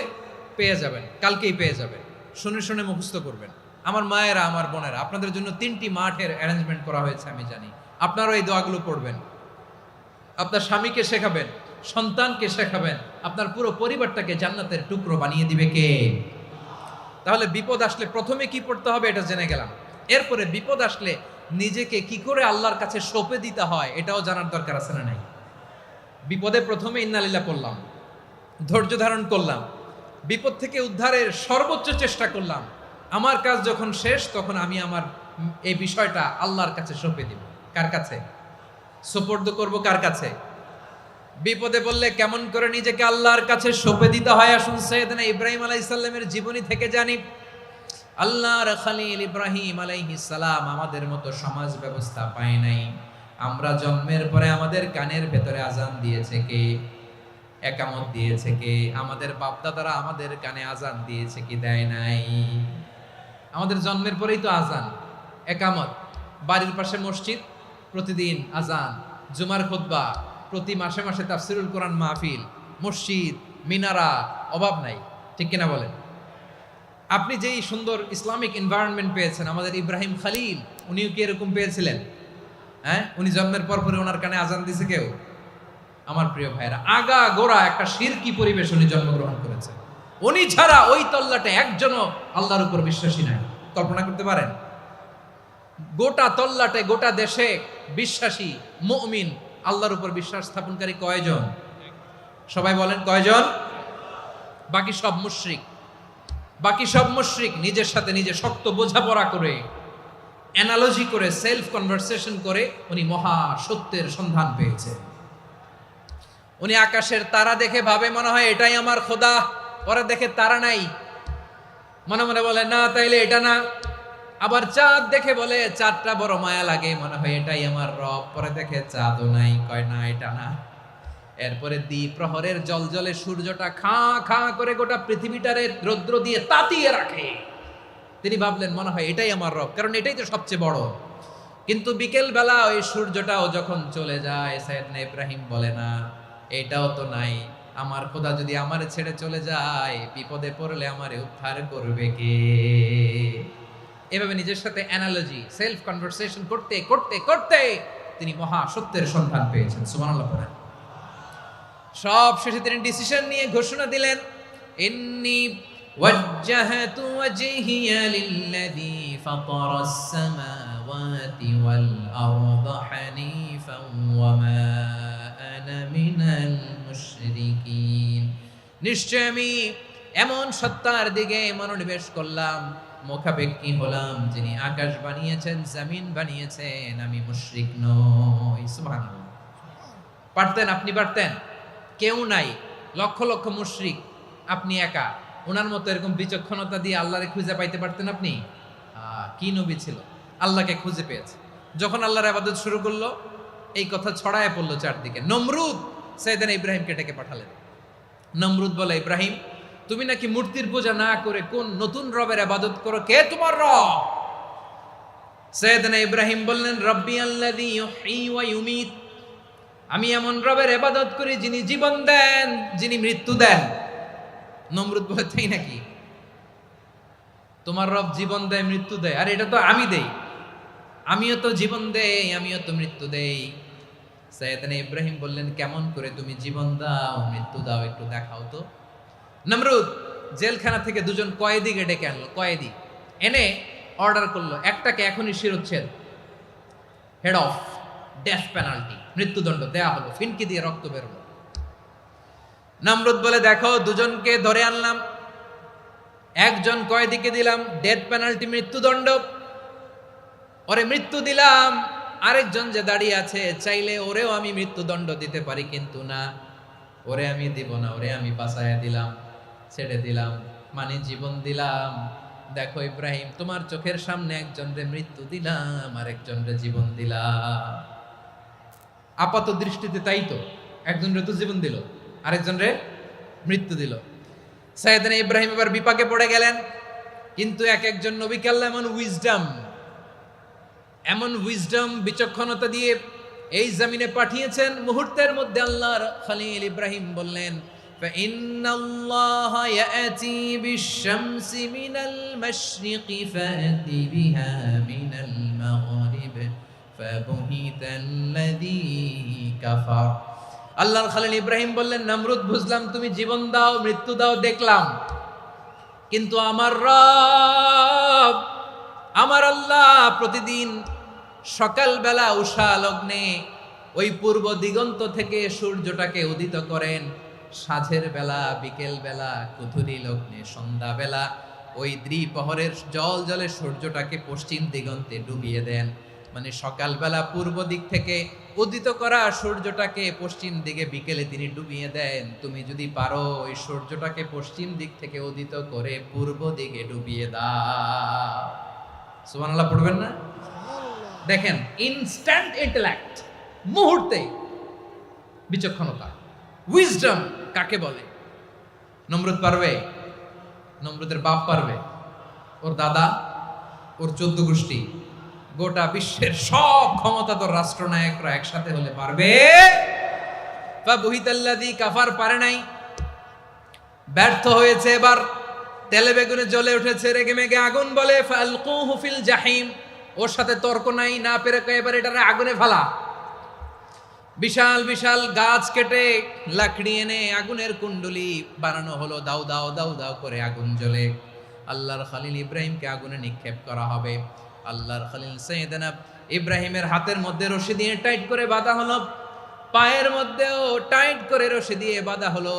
পেয়ে যাবেন, কালকেই পেয়ে যাবেন। শুনে শুনে মুখস্থ করবেন। আমার মায়েরা, আমার বোনেরা, আপনাদের জন্য 3টি মাঠের অ্যারেঞ্জমেন্ট করা হয়েছে, আমি জানি। আপনারাও এই দোয়াগুলো পড়বেন, আপনার স্বামীকে শেখাবেন, সন্তানকে শেখাবেন, আপনার পুরো পরিবারটাকে জান্নাতের টুকরো বানিয়ে দিবে কে? তাহলে বিপদ আসলে প্রথমে কি পড়তে হবে এটা জেনে গেলাম। এরপরে বিপদ আসলে নিজেকে কি করে আল্লাহর কাছে সঁপে দিতে হয় এটাও জানার দরকার আছে না নাই? বিপদে প্রথমে ইন্নালিল্লাহ পড়লাম, ধৈর্য ধারণ করলাম, বিপদ থেকে উদ্ধারের সর্বোচ্চ চেষ্টা করলাম। আমার কাজ যখন শেষ তখন আমি আমার এই বিষয়টা আল্লাহর কাছে সঁপে দিব। কার কাছে সুপর্দ করব? কার কাছে? বিপদে বললে কেমন করে নিজেকে আল্লাহর কাছে সঁপে দিতে হয় আসুন সাইয়েদনা ইব্রাহিম আলাইহিস সালামের জীবনী থেকে জানি। আল্লাহর খলিল ইব্রাহিম আলাইহিস সালাম আমাদের মতো সমাজ ব্যবস্থা পায় নাই। আমরা জন্মের পরে আমাদের কানের ভেতরে আজান দিয়েছে কে? একামত দিয়েছে কে? আমাদের বাপদাদারা আমাদের কানে আজান দিয়েছে কি? দেয় নাই। আমাদের জন্মের পরেই তো আজান, একামত, বাড়ির পাশে মসজিদ, প্রতিদিন আজান, জুমার খুতবা, প্রতি মাসে মাসে তাফসিরুল কোরআন মাহফিল, মসজিদ, মিনারা, অভাব নাই, ঠিক কিনা বলেন? আপনি যেই সুন্দর ইসলামিক এনভায়রনমেন্ট পেয়েছেন, আমাদের ইব্রাহিম খলিল উনিও কি এরকম পেয়েছিলেন? হ্যাঁ, উনি জন্মের পর পরে ওনার কানে আজান দিছে কেউ? আমার প্রিয় ভাইরা, আগা গোড়া একটা শিরকি পরিবেশ উনি জন্মগ্রহণ করেছেন। উনি ছাড়া ওই তল্লাটে একজনও আল্লাহর উপর বিশ্বাসী নাই। কল্পনা করতে পারেন? গোটা তল্লাটে, গোটা দেশে বিশ্বাসী মুমিন আল্লাহর উপর বিশ্বাস স্থাপনকারী কয়জন? সবাই বলেন কয়জন? বাকি সব মুশরিক। বাকি সব মুশরিক নিজের সাথে নিজে শক্ত বোঝাপড়া করে, অ্যানালজি করে, সেলফ কনভারসেশন করে উনি মহা সত্যের সন্ধান পেয়েছে। উনি আকাশের তারা দেখে ভাবে মনে হয় এটাই আমার খোদা, ওরা দেখে তারা নাই, মনে মনে বলে না তাইলে এটা না। আবার চাঁদ দেখে বলে চাঁদটা বড় মায়া লাগে, মনে হয় এটাই আমার রব, পরে দেখে চাঁদও নাই, কয় না এটা না। এরপরে দ্বিপ্রহরের জলজলে সূর্যটা খাঁ খাঁ করে গোটা পৃথিবীটারে রৌদ্র দিয়ে তাতিয়ে রাখে। তিনি ভাবলেন মনে হয় এটাই আমার রব, কারণ এটাই তো সবচেয়ে বড়। কিন্তু বিকেল বেলা ওই সূর্যটাও যখন চলে যায়, সাইয়েদনা ইব্রাহিম বলে না এটাও তো নাই, আমার খোদা যদি আমারে ছেড়ে চলে যায়, বিপদে পড়লে আমারে উদ্ধার করবে কে? এভাবে নিজের সাথে অ্যানালজি, সেলফ কনভারসেশন করতে করতে করতে তিনি মহা সত্যের সন্ধান পেয়েছেন। সুবহানাল্লাহ পড়েন। সব শেষে তিনি ডিসিশন নিয়ে ঘোষণা দিলেন, ইন্নী ওয়াজ্জাহাতু ওয়াজহিয়া লিল্লাযী ফাতারাস সামাওয়াতি ওয়াল আরদা হানিফান ওয়া মা আনা মিনাল মুশরিকিন। নিশ্চয় আমি এমন সত্তার দিকে মনোনিবেশ করলাম, মুখাপেক্ষী হলাম, যিনি আকাশ বানিয়েছেন, জমিন বানিয়েছেন, আমি মুশরিক নই। সুবহানাল্লাহ। পারতেন? আপনি পারতেন? কেউ নাই, লক্ষ লক্ষ মুশরিক, আপনি একা। ওনার মতো এরকম বিচক্ষণতা দিয়ে আল্লাহরে খুঁজে পাইতে পারতেন আপনি? কি নবী ছিল, আল্লাহকে খুঁজে পেয়েছে। যখন আল্লাহর ইবাদত শুরু করলো, এই কথা ছড়ায় পড়লো চারদিকে। নমরুদ সাইয়েদনা ইব্রাহিমকে ডেকে পাঠালেন। নমরুদ বলে, ইব্রাহিম তুমি নাকি মূর্তির পূজা না করে কোন নতুন রবের ইবাদত করো, কে তোমার রব? সাইয়েদনা ইব্রাহিম বললেন, রব্বি আল্লাযী ইউহয়ী ওয়া ইউমীত, আমি এমন রবের ইবাদত করি যিনি জীবন দেন, যিনি মৃত্যু দেন। নমরুদ বলে, তাই নাকি? তোমার রব জীবন দেয়, মৃত্যু দেয়, আর এটা তো আমি দেই, আমিও তো জীবন দেই, আমিও তো মৃত্যু দেই। সাইয়েদনা ইব্রাহিম বললেন, কেমন করে তুমি জীবন দাও, মৃত্যু দাও, একটু দেখাও তো। নমরুদ জেলখানা থেকে দুজন কয়েদিকে ডেকে আনলো। কয়েদি এনে অর্ডার করলো, একটাকে এখনই শিরোচ্ছেদ, হেড অফ, ডেথ পেনাল্টি, মৃত্যুদণ্ড দেয়া হলো, ফিনকি দিয়ে রক্ত বেরোলো। নমরুদ বলে, দেখো দুজনকে ধরে আনলাম, একজন কয়েদিকে দিলাম ডেথ পেনাল্টি, মৃত্যুদণ্ড, ওরে মৃত্যু দিলাম। আরেকজন যে দাঁড়িয়ে আছে, চাইলে ওরেও আমি মৃত্যুদণ্ড দিতে পারি, কিন্তু না, ওরে আমি দিব না, ওরে আমি বাঁচাইয়া দিলাম, ছেড়ে দিলাম, মানে জীবন দিলাম। দেখো ইব্রাহিম, তোমার চোখের সামনে একজনরে মৃত্যু দিলাম, আর একজনরে জীবন দিলাম। আপাত দৃষ্টিতে তাই তো, একজনরে তো জীবন দিল, আরেকজনরে মৃত্যু দিল। সাইয়েদনা ইব্রাহিম এবার বিপাকে পড়ে গেলেন। কিন্তু এক একজন নবীকে আল্লাহ এমন উইজডম, বিচক্ষণতা দিয়ে এই জমিনে পাঠিয়েছেন। মুহূর্তের মধ্যে আল্লাহর খলিল ইব্রাহিম বললেন, فإن الله يأتي بالشمس من المشرق فأت بها من المغرب فبهت الذي كفر। আল্লাহর খলিল ইব্রাহিম বললেন, নমরুদ বুঝলাম তুমি জীবন দাও, মৃত্যু দাও, দেখলাম, কিন্তু আমার রব, আমার আল্লাহ প্রতিদিন সকালবেলা উষা লগ্নে ওই পূর্ব দিগন্ত থেকে সূর্যটাকে উদিত করেন, সাঁঝের বেলা, বিকেল বেলা, কুথুরি লগ্নে, সন্ধ্যা বেলা ওই দ্বিপ্রহরের জল জলে সূর্যটাকে পশ্চিম দিগন্তে ডুবিয়ে দেন। মানে সকালবেলা পূর্ব দিক থেকে উদিত করা সূর্যটাকে পশ্চিম দিকে বিকেলে তিনি ডুবিয়ে দেন। তুমি যদি পারো ওই সূর্যটাকে পশ্চিম দিক থেকে উদিত করে পূর্ব দিকে ডুবিয়ে দাও। সুবহানাল্লাহ পড়বেন না? দেখেন, ইনস্ট্যান্ট ইন্টেলেক্ট, মুহূর্তে বিচক্ষণতা, উইজডম কাকে বলে? নমরুদ পারবে? নমরুদের বাপ পারবে? ওর দাদা, ওর 14 গোষ্ঠী, গোটা বিশ্বের সব ক্ষমতাধর রাষ্ট্রনায়করা একসাথে হলে পারবে? ফাবুহিতাল্লাযী কাফার, পারে নাই, ব্যর্থ হয়েছে। এবার তেলে বেগুনে জ্বলে উঠেছে, রেগে মেগে আগুন বলে, ফালকুহু ফিল জাহিম, ওর সাথে তর্ক নাই, না পেরে এবার এটারে আগুনে ফেলা। বিশাল বিশাল গাছ কেটে লাকড়ি এনে আগুনের কুণ্ডলি বানানো হলো, দাও দাও দাও দাও করে আগুন জ্বলে। আল্লাহর খলিল ইব্রাহিমকে আগুনে নিক্ষেপ করা হবে। আল্লাহর খলিল সাইয়েদনা ইব্রাহিমের হাতের মধ্যে রশি দিয়ে টাইট করে বাঁধা হলো। পায়ের মধ্যেও টাইট করে রশি দিয়ে বাঁধা হলো।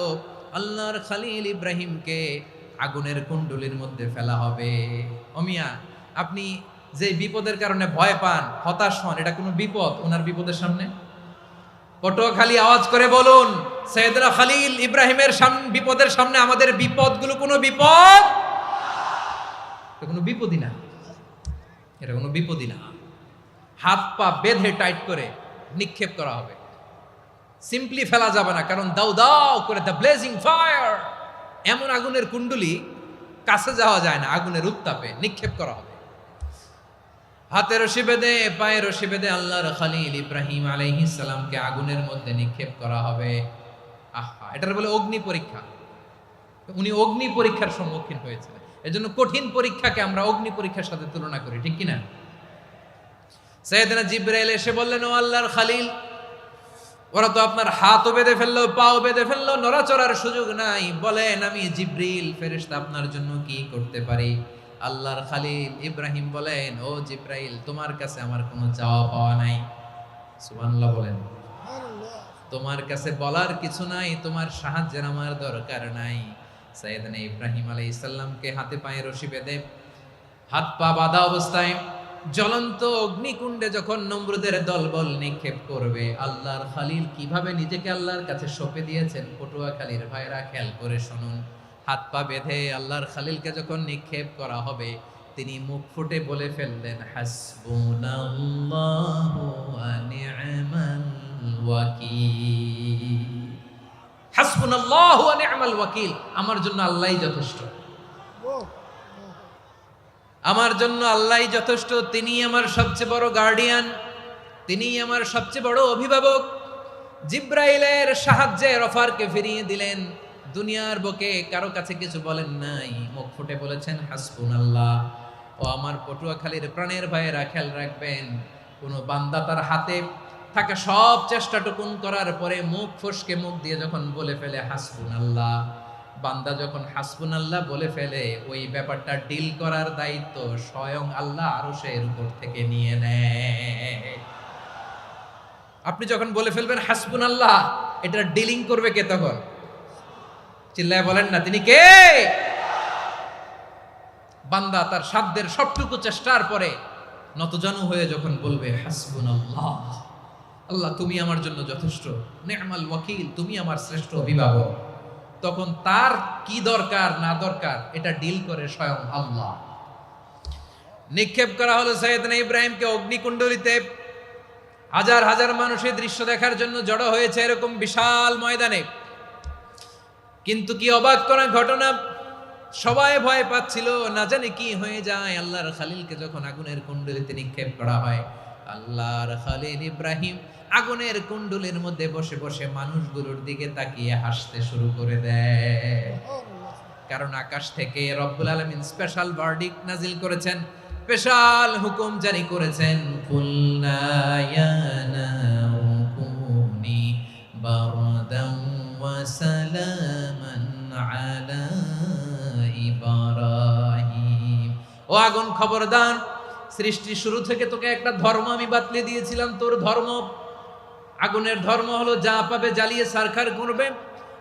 আল্লাহর খলিল ইব্রাহিমকে আগুনের কুণ্ডলীর মধ্যে ফেলা হবে। অমিয়া, আপনি যে বিপদের কারণে ভয় পান, হতাশ হন, এটা কোনো বিপদ ওনার বিপদের সামনে? পটুয়াখালী আওয়াজ করে বলুন, সৈয়দনা খলিল ইব্রাহিমের বিপদের সামনে আমাদের বিপদগুলো কোনো বিপদ? এটা কোনো বিপদই না, এটা কোনো বিপদই না। হাত পা বেঁধে টাইট করে নিক্ষেপ করা হবে, সিম্পলি ফেলা যাবে না, কারণ দাও দাও করে দ্য ব্লেজিং ফায়ার, এমন আগুনের কুণ্ডলী কাছে যাওয়া যায় না, আগুনের উত্তাপে নিক্ষেপ করা হবে। হাতে রশি বেঁধে পায়ে রশি বেঁধে আল্লাহর খলিল ইব্রাহিম আলাইহিস সালামকে আগুনের মধ্যে নিক্ষেপ করা হবে। আহা, এটার বলে অগ্নি পরীক্ষা। উনি অগ্নি পরীক্ষার সম্মুখীন হয়েছিলেন। এজন্য কঠিন পরীক্ষাকে আমরা অগ্নি পরীক্ষার সাথে তুলনা করি, ঠিক কিনা? সাইয়েদনা জিবরাইল এসে বললেন, ও আল্লাহর খলিল, ওরা তো আপনার হাতও বেঁধে ফেললো, পাও বেঁধে ফেললো, নড়াচড়ার সুযোগ নাই, বলেন আমি জিবরিল ফেরেশতা আপনার জন্য কি করতে পারি? আল্লাহর খলিল ইব্রাহিম বলেন, ও জিবরাইল, তোমার কাছে আমার কোনো চাওয়া পাওয়া নাই। সুবহানাল্লাহ বলেন। তোমার কাছে বলার কিছু নাই, তোমার সাহায্যের আমার দরকার নাই। সাইয়েদনা ইব্রাহিম আলাইহিস সালামকে হাতে পায়ে রশি বেঁধে হাত পা বাঁধা অবস্থায় জ্বলন্ত অগ্নিকুণ্ডে যখন নমরুদের দলবল নিক্ষেপ করবে, আল্লাহর খলিল কিভাবে নিজেকে আল্লাহর কাছে সঁপে দিয়েছেন, পটুয়াখালীর ভাইরা খেয়াল করে শুনুন। হাত পা বেঁধে আল্লাহর খলিলকে যখন নিক্ষেপ করা হবে, তিনি মুখ ফুটে বলে ফেললেন, হাসবুনাল্লাহু ওয়া নি'মাল ওয়াকিল। হাসবুনাল্লাহু ওয়া নি'মাল ওয়াকিল, আমার জন্য আল্লাহই যথেষ্ট, আমার জন্য আল্লাহই যথেষ্ট। তিনি আমার সবচেয়ে বড় গার্ডিয়ান, তিনি আমার সবচেয়ে বড় অভিভাবক। জিব্রাইলের সাহায্যে অফারকে ফিরিয়ে দিলেন। দুনিয়ার বুকে কারো কাছে কিছু বলেন নাই, মুখ ফুটে বলেছেন হাসবুনাল্লাহ। ও আমার পটুয়াখালীর প্রাণের ভাইয়েরা, খেয়াল রাখবেন, কোনো বান্দা তার হাতে থাকা সব চেষ্টাটুকুন করার পরে মুখ ফসকে মুখ দিয়ে যখন বলে ফেলে হাসবুনাল্লাহ, বান্দা যখন হাসবুনাল্লাহ বলে ফেলে, ওই ব্যাপারটা ডিল করার দায়িত্ব স্বয়ং আল্লাহ আরশের উপর থেকে নিয়ে নেয়। আপনি যখন বলে ফেলবেন হাসবুনাল্লাহ, এটা ডিলিং করবে কে তখন? চিল্লায় বলেন না, তিনি কে? বান্দা তার সাধ্যের সবটুকু চেষ্টার পরে নতজানু হয়ে যখন বলবে হাসবুনাল্লাহ, আল্লাহ তুমি আমার জন্য যথেষ্ট, নি'মাল ওয়াকিল, তুমি আমার শ্রেষ্ঠ অভিভাবক, তখন তার কি দরকার না দরকার এটা ডিল করে স্বয়ং আল্লাহ। নিক্ষেপ করা হলো সাইয়েদনা ইব্রাহিমকে অগ্নিকুণ্ডলিতে। হাজার হাজার মানুষের দৃশ্য দেখার জন্য জড়ো হয়েছে এরকম বিশাল ময়দানে। কিন্তু কি অবাক করা ঘটনা, সবাই ভয় পাচ্ছিল, না জানে কি হয়ে যায়। আল্লাহর খলিলকে যখন আগুনের কুণ্ডলিতে নিক্ষেপ করা হয়, আল্লাহর খলিল ইব্রাহিম আগুনের কুণ্ডলীর মধ্যে বসে বসে মানুষগুলোর দিকে তাকিয়ে হাসতে শুরু করে দেয়। কারণ আকাশ থেকে রব্বুল আলামিন স্পেশাল ভার্ডিক্ট নাজিল করেছেন, স্পেশাল হুকুম জারি করেছেন, কুলনা ইয়া নারু কুনি বারদান ওয়া সালামান আলা ইব্রাহিম। ও আগুন, খবরদার, সৃষ্টির শুরু থেকে তোকে একটা ধর্ম আমি বাতলে দিয়েছিলাম, তোর ধর্ম, আগুনের ধর্ম হলো যা পাবে জ্বালিয়ে সারখার করবে।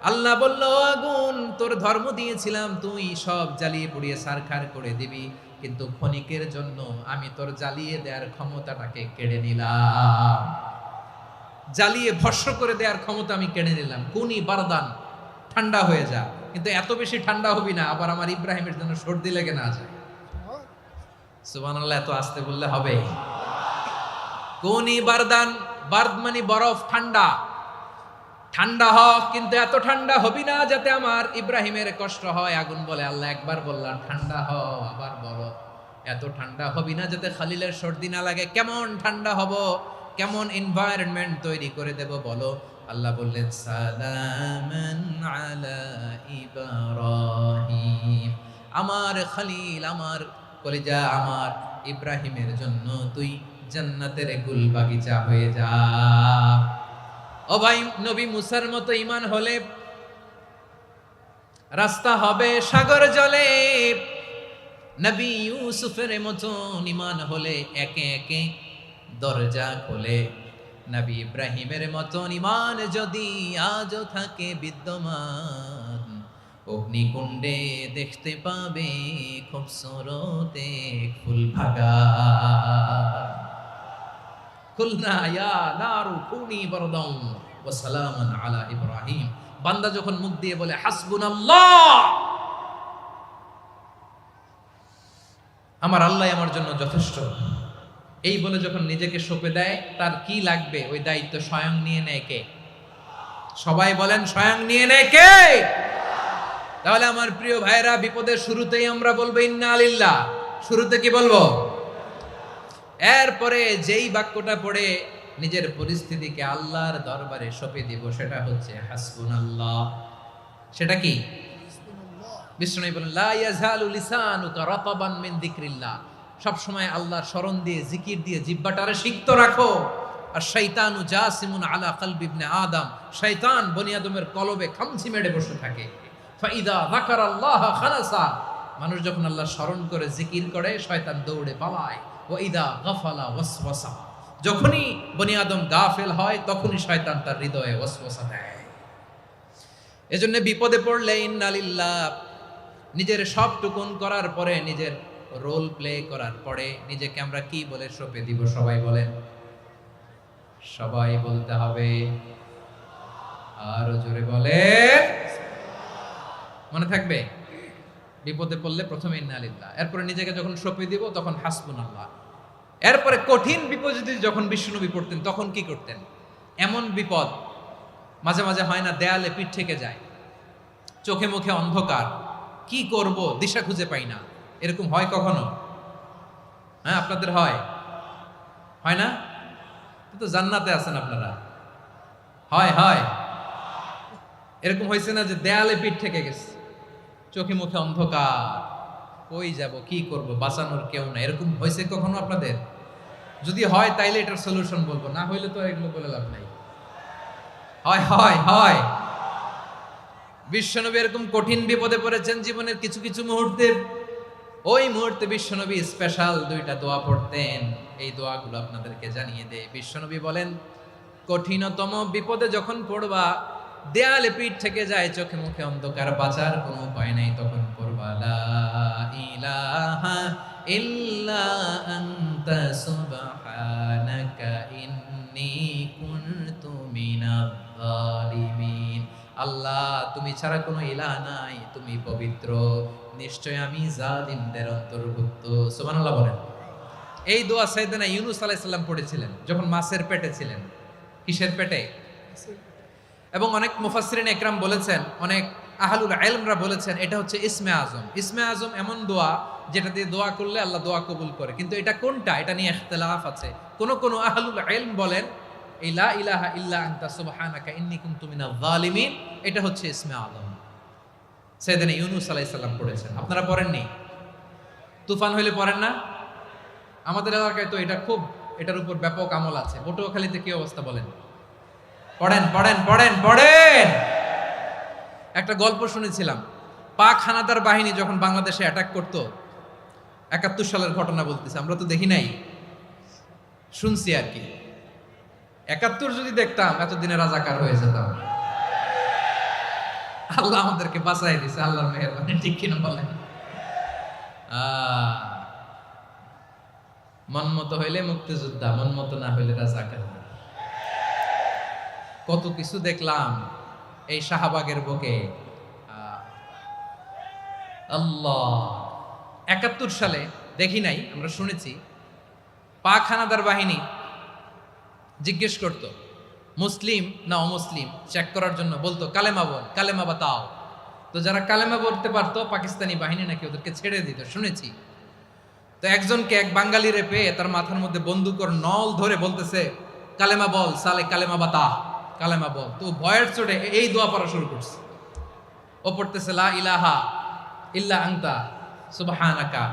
আল্লাহ বলল, ও আগুন, তোর ধর্ম দিয়েছিলাম, তুই সব জ্বালিয়ে পুড়িয়ে সারখার করে দিবি, কিন্তু ক্ষণিকের জন্য আমি তোর জ্বালিয়ে দেওয়ার ক্ষমতাটাকে কেড়ে নিলাম, জ্বালিয়ে ভস্ম করে দেওয়ার ক্ষমতা আমি কেড়ে নিলাম। কুনি বারদান, ঠান্ডা হয়ে যা, কিন্তু এত বেশি ঠান্ডা হবি না আবার আমার ইব্রাহিমের জন্য সর্দি লেগে না যায়। সুবহানাল্লাহ, এত আস্তে বললে হবে? কুনি বারদান, বার্দ মানে বরফ, ঠান্ডা, ঠান্ডা হ, কিন্তু এত ঠান্ডা হবি না যাতে আমার ইব্রাহিমের কষ্ট হয়। আগুন বলে, আল্লাহ একবার বললাম ঠান্ডা হ, আবার বলো এত ঠান্ডা হবি না যাতে খলিলের সর্দি না লাগে। কেমন ঠান্ডা হব, কেমন এনভায়রনমেন্ট তৈরি করে দেব বলো? আল্লাহ বললেন, সালামান আলা ইব্রাহিম, আমার খলিল, আমার কলিজা, আমার ইব্রাহিমের জন্য তুই জান্নাতের গুল বাগিচা হয়ে যা। ও ভাই, নবী মুসার মতো ঈমান হলে রাস্তা হবে সাগর জলে, নবী ইউসুফের মতো ঈমান হলে একে একে দরজা খোলে। নবী ইব্রাহিমের মতন ঈমান যদি আজও থাকে বিদ্যমান, অগ্নিকুণ্ডে দেখতে পাবে খুবসুরত এক ফুল ভাগা। কুলনা ইয়া নারু কুনি বারদান ওয়া সালামান আলা ইব্রাহিম। বান্দা যখন মুখ দিয়ে বলে হাসবুনাল্লাহ, আমার আল্লাহ আমার জন্য যথেষ্ট, এই বলে যখন নিজেকে সঁপে দেয়, তার কি লাগবে ওই দায়িত্ব স্বয়ং নিয়ে নেয় কে? সবাই বলেন স্বয়ং নিয়ে নেয় কে? তাহলে আমার প্রিয় ভাইরা, বিপদের শুরুতেই আমরা বলবো ইন্না লিল্লাহ। শুরুতে কি বলবো? এরপরে যেই বাক্যটা পড়ে নিজের পরিস্থিতিকে আল্লাহর দরবারে সঁপে দিব, সেটা হচ্ছে হাসবুনাল্লাহ। সেটা কি? বিষ্ণু বলেন লা ইয়াজালু লিসানুকা রাতাবান মিন যিকরিল্লাহ। সব সময় আল্লাহর স্মরণ দিয়ে, জিকির দিয়ে জিহ্বাটারে সিক্ত রাখো। আর শয়তানু জাসিমুন আলা কলবি ইবনে আদম, শয়তান বনি আদমের কলবে খামচি মেরে বসে থাকে। ফাইদা যাকারাল্লাহ খানাসা, মানুষ যখন আল্লাহর স্মরণ করে জিকির করে, শয়তান দৌড়ে পালায়। ওয়া ইদা গাফালা ওয়াসওয়াসা, যখনই বনি আদম গাফেল হয়, তখনই শয়তান তার হৃদয়ে ওয়াসওয়াসা দেয়। এজন্য বিপদে পড়লে ইন্না লিল্লাহ, নিজের সবটুকুন করার পরে, নিজের রোল প্লে করার পরে নিজেকে আমরা কি বলে সঁপে দিব? সবাই বলেন, সবাই বলতে হবে, আরো জোরে বলেন। মনে থাকবে? বিপদে পড়লে প্রথমে ইন্না লিল্লাহ, এরপরে নিজেকে যখন সঁপে দিব তখন হাসবুনাল্লাহ। এরপরে কঠিন বিপদ যদি যখন বিশ্বনবী পড়তেন, তখন কি করতেন? এমন বিপদ মাঝে মাঝে হয় না, দেয়ালে পিঠ থেকে যায়, চোখে মুখে অন্ধকার, কি করব দিশা খুঁজে পাই না, এরকম হয় কখনো? হ্যাঁ, আপনাদের হয়? হয় না? তো জান্নাতে আছেন আপনারা। হয় হয় এরকম হয়েছে না যে দেয়ালে পিঠ থেকে গেছে, চোখে মুখে অন্ধকার, কই যাব, কি করব, বাঁচানোর কেউ না, এরকম হয়েছে কখনো আপনাদের? যদি হয় তাইলে এটার সলিউশন বলবো, না হইলে তো এগুলো বলে লাভ নাই। হয় হয় হয় বিশ্বনবী এরকম কঠিন বিপদে পড়েছেন জীবনের কিছু কিছু মুহূর্তে। ওই মুহূর্তে বিশ্বনবী স্পেশাল দুইটা দোয়া পড়তেন। এই দোয়াগুলো আপনাদেরকে জানিয়ে দেয়। বিশ্বনবী বলেন, কঠিনতম বিপদে যখন পড়বা, দেয়ালে পিঠ থেকে যায়, চোখে মুখে অন্ধকার, বাঁচার কোনো উপায় নাই, তখন পড়বা লা ইলাহা ইল্লা আনতা সুবহানাকা ইন্নী কুনতু মিনাজ জালিমিন। আল্লাহ, তুমি ছাড়া কোনো ইলাহ নাই, তুমি পবিত্র, নিশ্চয় আমি জালিমদের অন্তর্ভুক্ত। সুবহানাল্লাহ বলেন। এই দোয়া সাইয়েদনা ইউনূস আলাইহিস সালাম পড়েছিলেন যখন মাছের পেটে ছিলেন। কিসের পেটে? এবং অনেক মুফাসসিরিন একরাম বলেছেন, অনেক আহলুল ইলমরা বলেছেন, এটা হচ্ছে ইসমে আজম। ইসমে আজম এমন দোয়া যেটা দিয়ে দোয়া করলে আল্লাহ দোয়া কবুল করে। কিন্তু এটা কোনটা, এটা নিয়ে ইখতিলাফ আছে। কোন আহলুল ইলম বলেন এই লা ইলাহা ইল্লা আনতা সুবহানাকা ইন্নী কুনতু মিনাজ জালিমিন, এটা হচ্ছে ইসমে আজম। সাইয়েদনা ইউনূস আলাইহিস সালাম পড়েছেন। আপনারা পড়েননি? তুফান হইলে পড়েন না? আমাদের এলাকায় তো এটা খুব, এটার উপর ব্যাপক আমল আছে। পটুয়াখালীতে কি অবস্থা বলেন? পড়েন পড়েন পড়েন পড়েন। একটা গল্প শুনেছিলাম, পাক হানাদার বাহিনী যখন বাংলাদেশে অ্যাটাক করত, ৭১ সালের ঘটনা বলতেছে, আমরা তো দেখি নাই, শুনছি আর কি। ৭১ যদি দেখতাম, এতদিনে রাজাকার হয়ে যেতাম। আল্লাহ আমাদেরকে বাঁচাই দিছে, আল্লাহর মেহেরবানি, ঠিক কিনা বলেন? মন মতো হইলে মুক্তিযোদ্ধা, মন মতো না হইলে রাজাকার। কত কিছু দেখলাম এই শাহবাগের বুকে। আল্লাহ, ৭১ সালে দেখি নাই, আমরা শুনেছি। পাক হানাদার বাহিনী জিজ্ঞেস করত মুসলিম না অমুসলিম চেক করার জন্য, বলতো কালেমা বল, কালেমা বাতাও। তো যারা কালেমা বলতে পারতো, পাকিস্তানি বাহিনী নাকি ওদেরকে ছেড়ে দিত, শুনেছি। তো একজনকে, এক বাঙালিরে পেয়ে তার মাথার মধ্যে বন্দুকর নল ধরে বলতেছে, কালেমা বল সালে, কালেমা বাতা, কালেমা বল। তো ভয়ের চোটে এই দোয়া পড়া শুরু করছে। ও পড়তেছে লা ইলাহা ইল্লা আনতা সুবহানাকা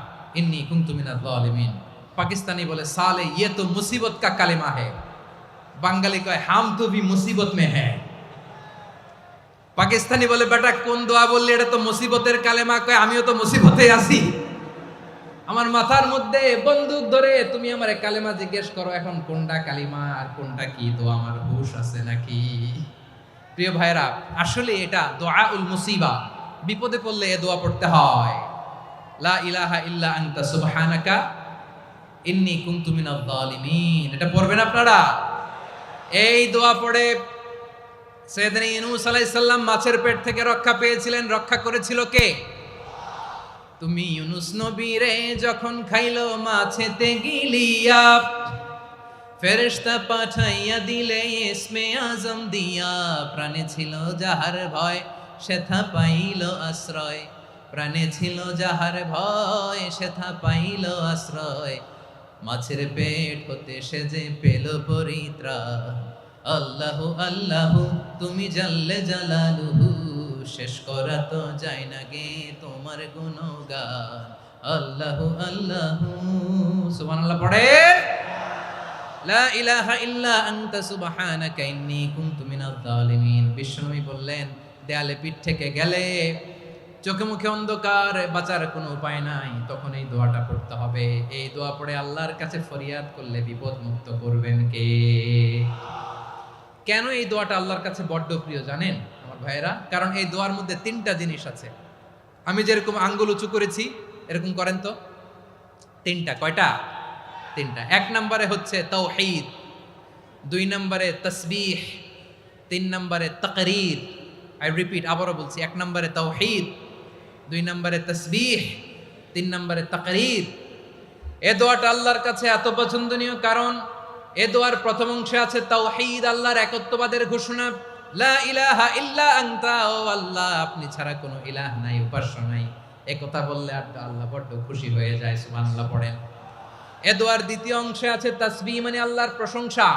ইন্নী কুনতু মিনাজ জালিমিন। পাকিস্তানি বলে সালে ইয়ে তো মুসিবত কা কালেমা है। বাঙালি কয় হাম তো ভি মুসিবত মে है। পাকিস্তানি বলে বেটা কোন দোয়া বললি, এটা তো মুসিবতের কালেমা। কয় আমিও তো মুসিবতে আছি। আমার মাথার মধ্যে বন্দুক ধরে তুমি আমারে কালেমা জিজ্ঞেস করো, এখন কোনটা কালিমা আর কোনটা কি, তো আমার হুশ আছে নাকি? প্রিয় ভাইরা, আসলে এটা দুআউল মুসিবা, বিপদে পড়লে এ দোয়া পড়তে হয়। লা ইলাহা ইল্লা আনতা সুবহানাকা ইন্নী কুনতু মিনাজ জালিমিন। এটা পড়বেন আপনারা। এই দোয়া পড়ে সাইয়েদনা ইউনূস আলাইহিস সালাম মাছের পেট থেকে রক্ষা পেয়েছিলেন। রক্ষা করেছিল কে? তুমি ইউনূস নবীরে যখন খাইলো মাছেতে গিলিয়া, ফেরেশতা পাঠাইয়া দিলে ইসমে আজম দিয়া, প্রাণে ছিল যাহার ভয় সেথা পাইল আশ্রয়, প্রাণে ছিল যাহার ভয় সেথা পাইল আশ্রয়, মাছের পেট হতে সে যে পেল পরিত্রাণ। আল্লাহু আল্লাহু তুমি জাল্লে জালালুহু, শেষ করা তো যায় না গে তোমার গুণগান। আল্লাহু আল্লাহু, সুবহানাল্লাহ পড়ে। লা ইলাহা ইল্লা আনতা সুবহানাকা ইন্নী কুনতু মিনাজ জালিমিন। বিশ্বনবী বললেন, দেয়ালে পিঠ থেকে গেলে, চোখে মুখে অন্ধকার, বাঁচার কোনো উপায় নাই, তখন এই দোয়াটা পড়তে হবে। এই দোয়া পড়ে আল্লাহর কাছে ফরিয়াদ করলে বিপদ মুক্ত করবেন কে? কেন এই দোয়াটা আল্লাহর কাছে বড্ড প্রিয় জানেন আমার ভাইয়েরা? কারণ এই দোয়ার মধ্যে তিনটা জিনিস আছে। আমি যেরকম আঙ্গুল উঁচু করেছি এরকম করেন তো। তিনটা। কয়টা? তিনটা। এক নম্বরে হচ্ছে তাওহীদ, দুই নম্বরে তাসবিহ, তিন নম্বরে তাকরীর। আই রিপিট, আবারও বলছি, এক নম্বরে তাওহীদ, দুই নম্বরে তাসবিহ, তিন নম্বরে তাকরীর। এ দোয়াটা আল্লাহর কাছে এত পছন্দনীয় কারণ এ দোয়ার প্রথম অংশে আছে তাওহীদ, আল্লাহর একত্ববাদের ঘোষণা। লা ইলাহা ইল্লা আনতা, ও আল্লাহ আপনি ছাড়া কোনো ইলাহ নাই, উপাস্য নাই। এ কথা বললে আল্লাহ বড্ড খুশি হয়ে যায়। সুবহানাল্লাহ পড়েন। এ দোয়ার দ্বিতীয় অংশে আছে তাসবিহ, মানে আল্লাহর প্রশংসা,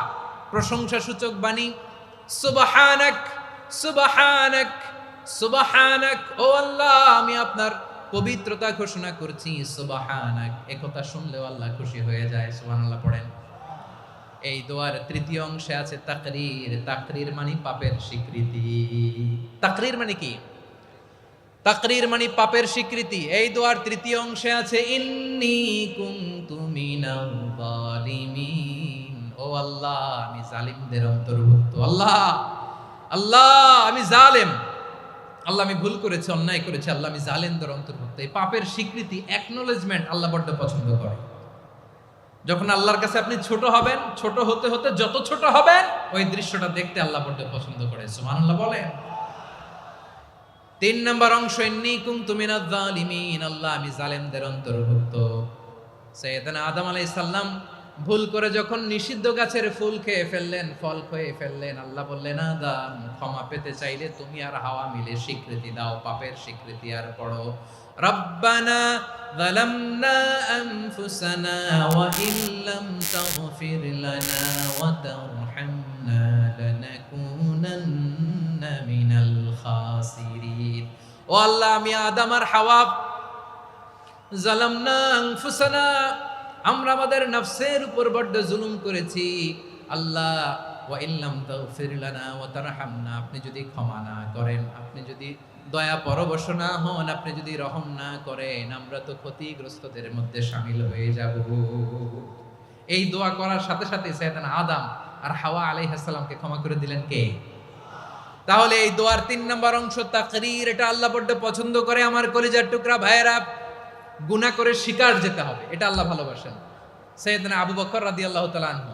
প্রশংসা সূচক বাণী। সুবহানাক সুবহানাক সুবহানাক, ও আল্লাহ আমি আপনার পবিত্রতা ঘোষণা করছি। সুবহানাক, এ কথা শুনলেও আল্লাহ খুশি হয়ে যায়। সুবহানাল্লাহ পড়েন। এই দোয়ার তৃতীয় অংশে আছে তাকরীর, তাকরীর মানে পাপের স্বীকৃতি। তাকরীর মানে কি? তাকরীর মানে পাপের স্বীকৃতি। এই দোয়ার তৃতীয় অংশে আছে ইন্নী কুনতু মিনাল জালিমিন, ও আল্লাহ আমি জালিমদের অন্তর্ভুক্ত। আল্লাহ আল্লাহ আমি জালেম, আল্লাহ আমি ভুল করেছি, অন্যায় করেছি, আল্লাহ আমি জালেমদের অন্তর্ভুক্ত। এই পাপের স্বীকৃতি, অ্যাকনোলেজমেন্ট আল্লাহ বড্ড পছন্দ করে। যখন আল্লাহর কাছে আপনি ছোট হবেন, ছোট হতে হতে যত ছোট হবেন, ওই দৃশ্যটা দেখতে আল্লাহ বড্ড পছন্দ করে। সুবহানাল্লাহ বলেন। তিন নম্বর অংশ ইন্নী কুনতু মিনাজ জালিমিন, আল্লাহ আমি জালেমদের অন্তর্ভুক্ত। সাইয়েদনা আদম আলাইহিস সালাম ভুল করে যখন নিষিদ্ধ গাছের ফুল খেয়ে ফেললেন, ফল খেয়ে ফেললেন, আল্লাহ বললেন আদম ক্ষমা পেতে চাইলে তুমি আর হাওয়া মিলে স্বীকৃতি দাও, পাপের স্বীকৃতি। আর পড়ো রব্বানা যালামনা আনফুসানা ওয়া ইল্লাম তাগফির লানা ওয়া তারহামনা লানাকুনান্না মিনাল খাসিরিন। ও আল্লাহ আমি আদম আর হাওয়া যালামনা আনফুসানা, আমরা আমাদের নফসের উপর বড্ড জুলুম করেছি। আল্লাহ ওয়া ইল্লাম তাগফির লানা ওয়া তারহামনা, আপনি যদি ক্ষমা না করেন, আপনি যদি দয়া পরবশ না হন, আপনি যদি রহম না করেন, আমরা তো ক্ষতিগ্রস্তদের মধ্যে শামিল হয়ে যাব। এই দোয়া করার সাথে সাথে সাইয়েদনা আদম আর হাওয়া আলাইহিস সালামকে ক্ষমা করে দিলেন কে? তাহলে এই দোয়ার তিন নম্বর অংশ তাকরীর, এটা আল্লাহ বড্ড পছন্দ করে। আমার কলিজার টুকরা ভাইয়েরা, গুনাহ করে শিকার যেতে হবে, এটা আল্লাহ ভালোবাসেন। সাইয়েদনা আবু বকর রাদিয়াল্লাহু তাআলা আনহু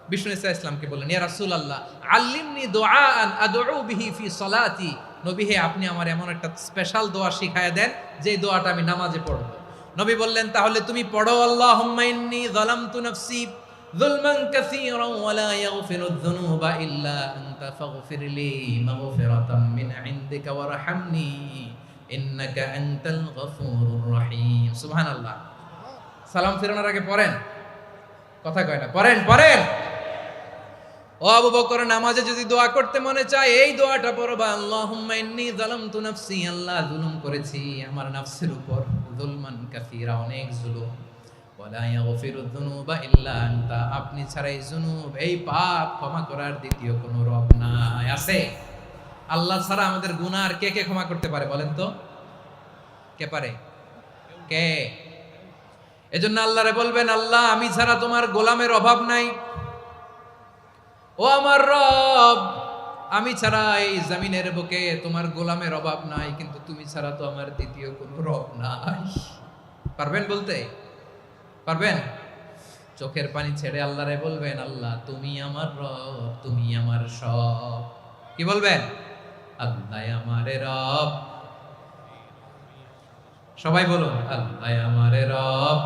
বিষ্ণু ইসা ইসলামকে বললেন, ইয়া রাসূলুল্লাহ আল্লিমনি দুআআন আদউ বিহি ফি সালাতি, নবী হে আপনি আমার এমন একটা স্পেশাল দোয়া শিখায়া দেন যে দোয়াটা আমি নামাজে পড়ব। নবী বললেন, তাহলে তুমি পড়ো আল্লাহুম্মা ইন্নী যালামতু নাফসি যুলমান কাসীরান ওয়া লা ইয়াগফিরুয যুনুবা ইল্লা আনতা ফাগফিরলি মাগফিরাতাম মিন ইনদিকা ওয়ারহামনি ইন্নাকা আনতাল গফুরুর রহিম। সুবহানাল্লাহ। সালাম ফিরানোর আগে পড়েন, কথা কয় না, পড়েন পড়েন। ও আবু বকর, নামাজে যদি দোয়া করতে মনে চায় এই দোয়াটা পড়বা, আল্লাহুম্মা ইন্নী যালামতু নাফসি, আল্লাহ জুলুম করেছি আমার নফসের উপর, যুলমান কাসীরা, অনেক জুলুম, ওয়া লা ইয়াগফিরুয যুনুবা ইল্লা আনতা, আপনি ছাড়া এই জুনুব, এই পাপ ক্ষমা করার দ্বিতীয় কোনো রব নাই। আছে? আল্লাহ ছাড়া আমাদের গুনাহ আর কে কে ক্ষমা করতে পারে বলেন তো? কে পারে? কে? এজন্য আল্লাহরে বলবেন, আল্লাহ আমি ছাড়া তোমার গোলামের অভাব নাই। ও আমার রব, আমি ছাড়া এই জমিনের বুকে তোমার গোলামের অভাব নাই, কিন্তু তুমি ছাড়া তো আমার দ্বিতীয় কোনো রব নাই। পারবেন বলতে? পারবেন? চোখের পানি ছেড়ে আল্লাহরে বলবেন, আল্লাহ তুমি আমার রব, তুমি আমার সব। কি বলবেন? আল্লাহ আমারে রব। সবাই বলুন, আল্লাহ আমারে রব,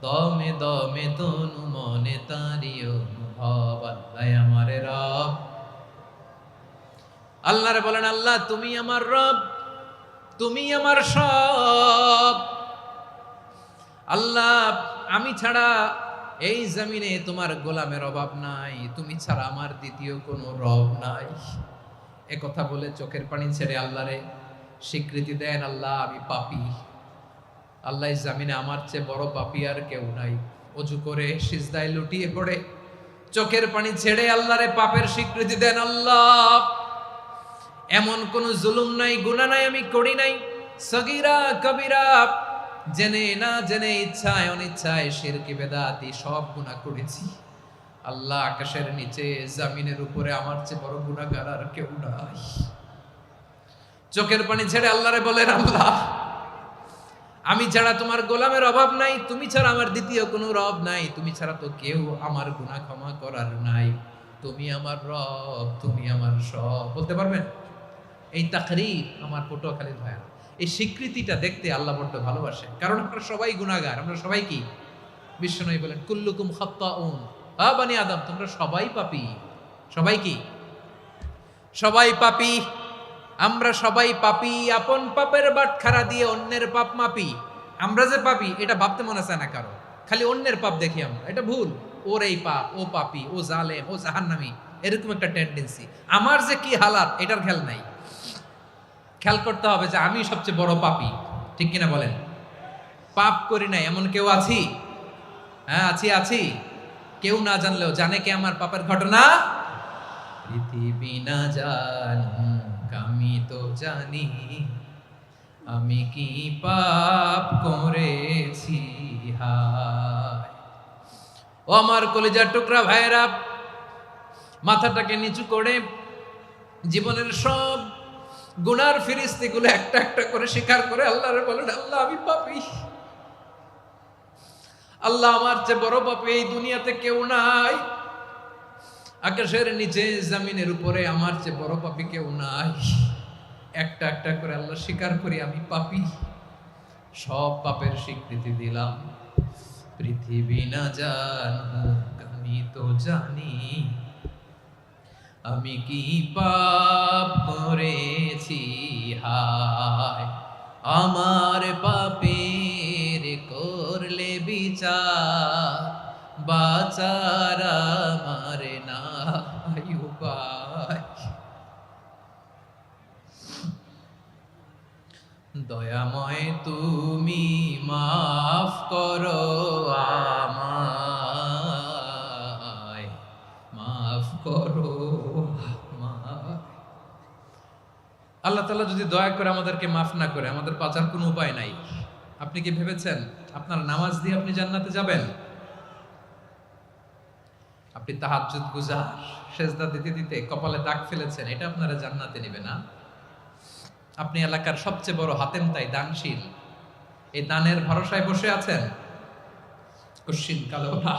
দমে দমে তনু মনে তারি অনুভব। আল্লাহ আমারে রব। আল্লাহরে বলেন, আল্লাহ তুমি আমার রব, তুমি আমার সব। আল্লাহ আমি ছাড়া এই জমিনে তোমার গোলামের অভাব নাই, তুমি ছাড়া আমার দ্বিতীয় কোনো রব নাই। এ কথা বলে চোখের পানি ছেড়ে আল্লাহরে স্বীকৃতি দেন, আল্লাহ আমি পাপী। আল্লাহ এই জমিনে আমার চেয়ে বড় পাপী আর কেউ নাই। অজু করে সিজদায় লুটিয়ে পড়ে চোখের পানি ছেড়ে আল্লাহরে পাপের স্বীকৃতি দেন, আল্লাহ এমন কোন জুলুম নাই, গুনাহ নাই আমি করি নাই, সগীরা কবিরা, জেনে না জেনে, ইচ্ছায় অনিচ্ছায়, শিরকি বেদাতি সব গুনাহ করেছি। আল্লাহ আকাশের নিচে জমিনের উপরে আমার চেয়ে বড় গুনাহগার আর কেউ নাই। চোখের পানি ছেড়ে আল্লাহরে বলেন, আল্লাহ আমি ছাড়া তোমার গোলামের অভাব নাই, তুমি ছাড়া আমার দ্বিতীয় কোনো রব নাই, তুমি ছাড়া তো কেউ আমার গুনাহ ক্ষমা করার নাই, তুমি আমার রব, তুমি আমার সব। বলতে পারবেন? এই তাকরীর আমার পটুয়াখালীর ভাইয়া, এই স্বীকৃতিটা দেখতে আল্লাহ বড্ড ভালোবাসে, কারণ আমরা সবাই গুনাহগার। আমরা সবাই কি? বিশ্বনবী বলেন, কুল্লুকুম খাত্তাউন, বানি আদম তোমরা সবাই পাপী। সবাই কি? সবাই পাপী। আমরা সবাই পাপী। আপন পাপের বাটখারা দিয়ে অন্যের পাপ মাপি। আমরা যে পাপী এটা ভাবতে মনে চায় না কারো, খালি অন্যের পাপ দেখি আমরা, এটা ভুল। ওর এই পাপ, ও পাপী, ও জালেম, ও জাহান্নামী, এরকম একটা টেন্ডেন্সি। আমার যে কি হালাত এটার খেয়াল নাই। খেয়াল করতে হবে যে আমি সবচেয়ে বড় পাপী, ঠিক কিনা বলেন? পাপ করি নাই এমন কেউ আছি? হ্যাঁ আছি। কেউ না জানলেও জানে কে আমার পাপের ঘটনা? পৃথিবী না জানুক আমি তো জানি, আমি কি পাপ করেছি হায়। ও আমার কলিজার টুকরা ভাইরা, মাথাটাকে নিচু করে জীবনের সব গুনার ফিরিস্তিগুলো একটা একটা করে স্বীকার করে আল্লাহরে বলেন, আল্লাহ আমি পাপী। আল্লাহ আমার চেয়ে বড় পাপী এই দুনিয়াতে কেউ নাই। আকাশের নিচে জমিনের উপরে আমার চেয়ে বড় পাপী কেউ নাই। একটা একটা করে আল্লাহ স্বীকার করি আমি পাপী। সব পাপের স্বীকৃতি দিলাম। পৃথিবী না জানুক আমি তো জানি, আমি কি পাপ করেছি হায়। আমার পাপের করলে বিচার, বাঁচার আমার নাই উপায়। দয়াময় তুমি মাফ করো আমায়, মাফ করো আমায়। আল্লাহ তাআলা যদি দয়া করে আমাদেরকে মাফ না করে, আমাদের বাঁচার কোনো উপায় নাই। আপনি কি ভেবেছেন আপনার নামাজ দিয়ে আপনি জান্নাতে যাবেন? আপনি তাহাজ্জুদ গুজার, সেজদা দিতে দিতে কপালে দাগ ফেলেছেন, এটা আপনারা জান্নাতে নেবে না। আপনি এলাকার সবচেয়ে বড় হাতেম তাই দানশীল, এই দানের ভরসায় বসে আছেন, কশিন কালো না।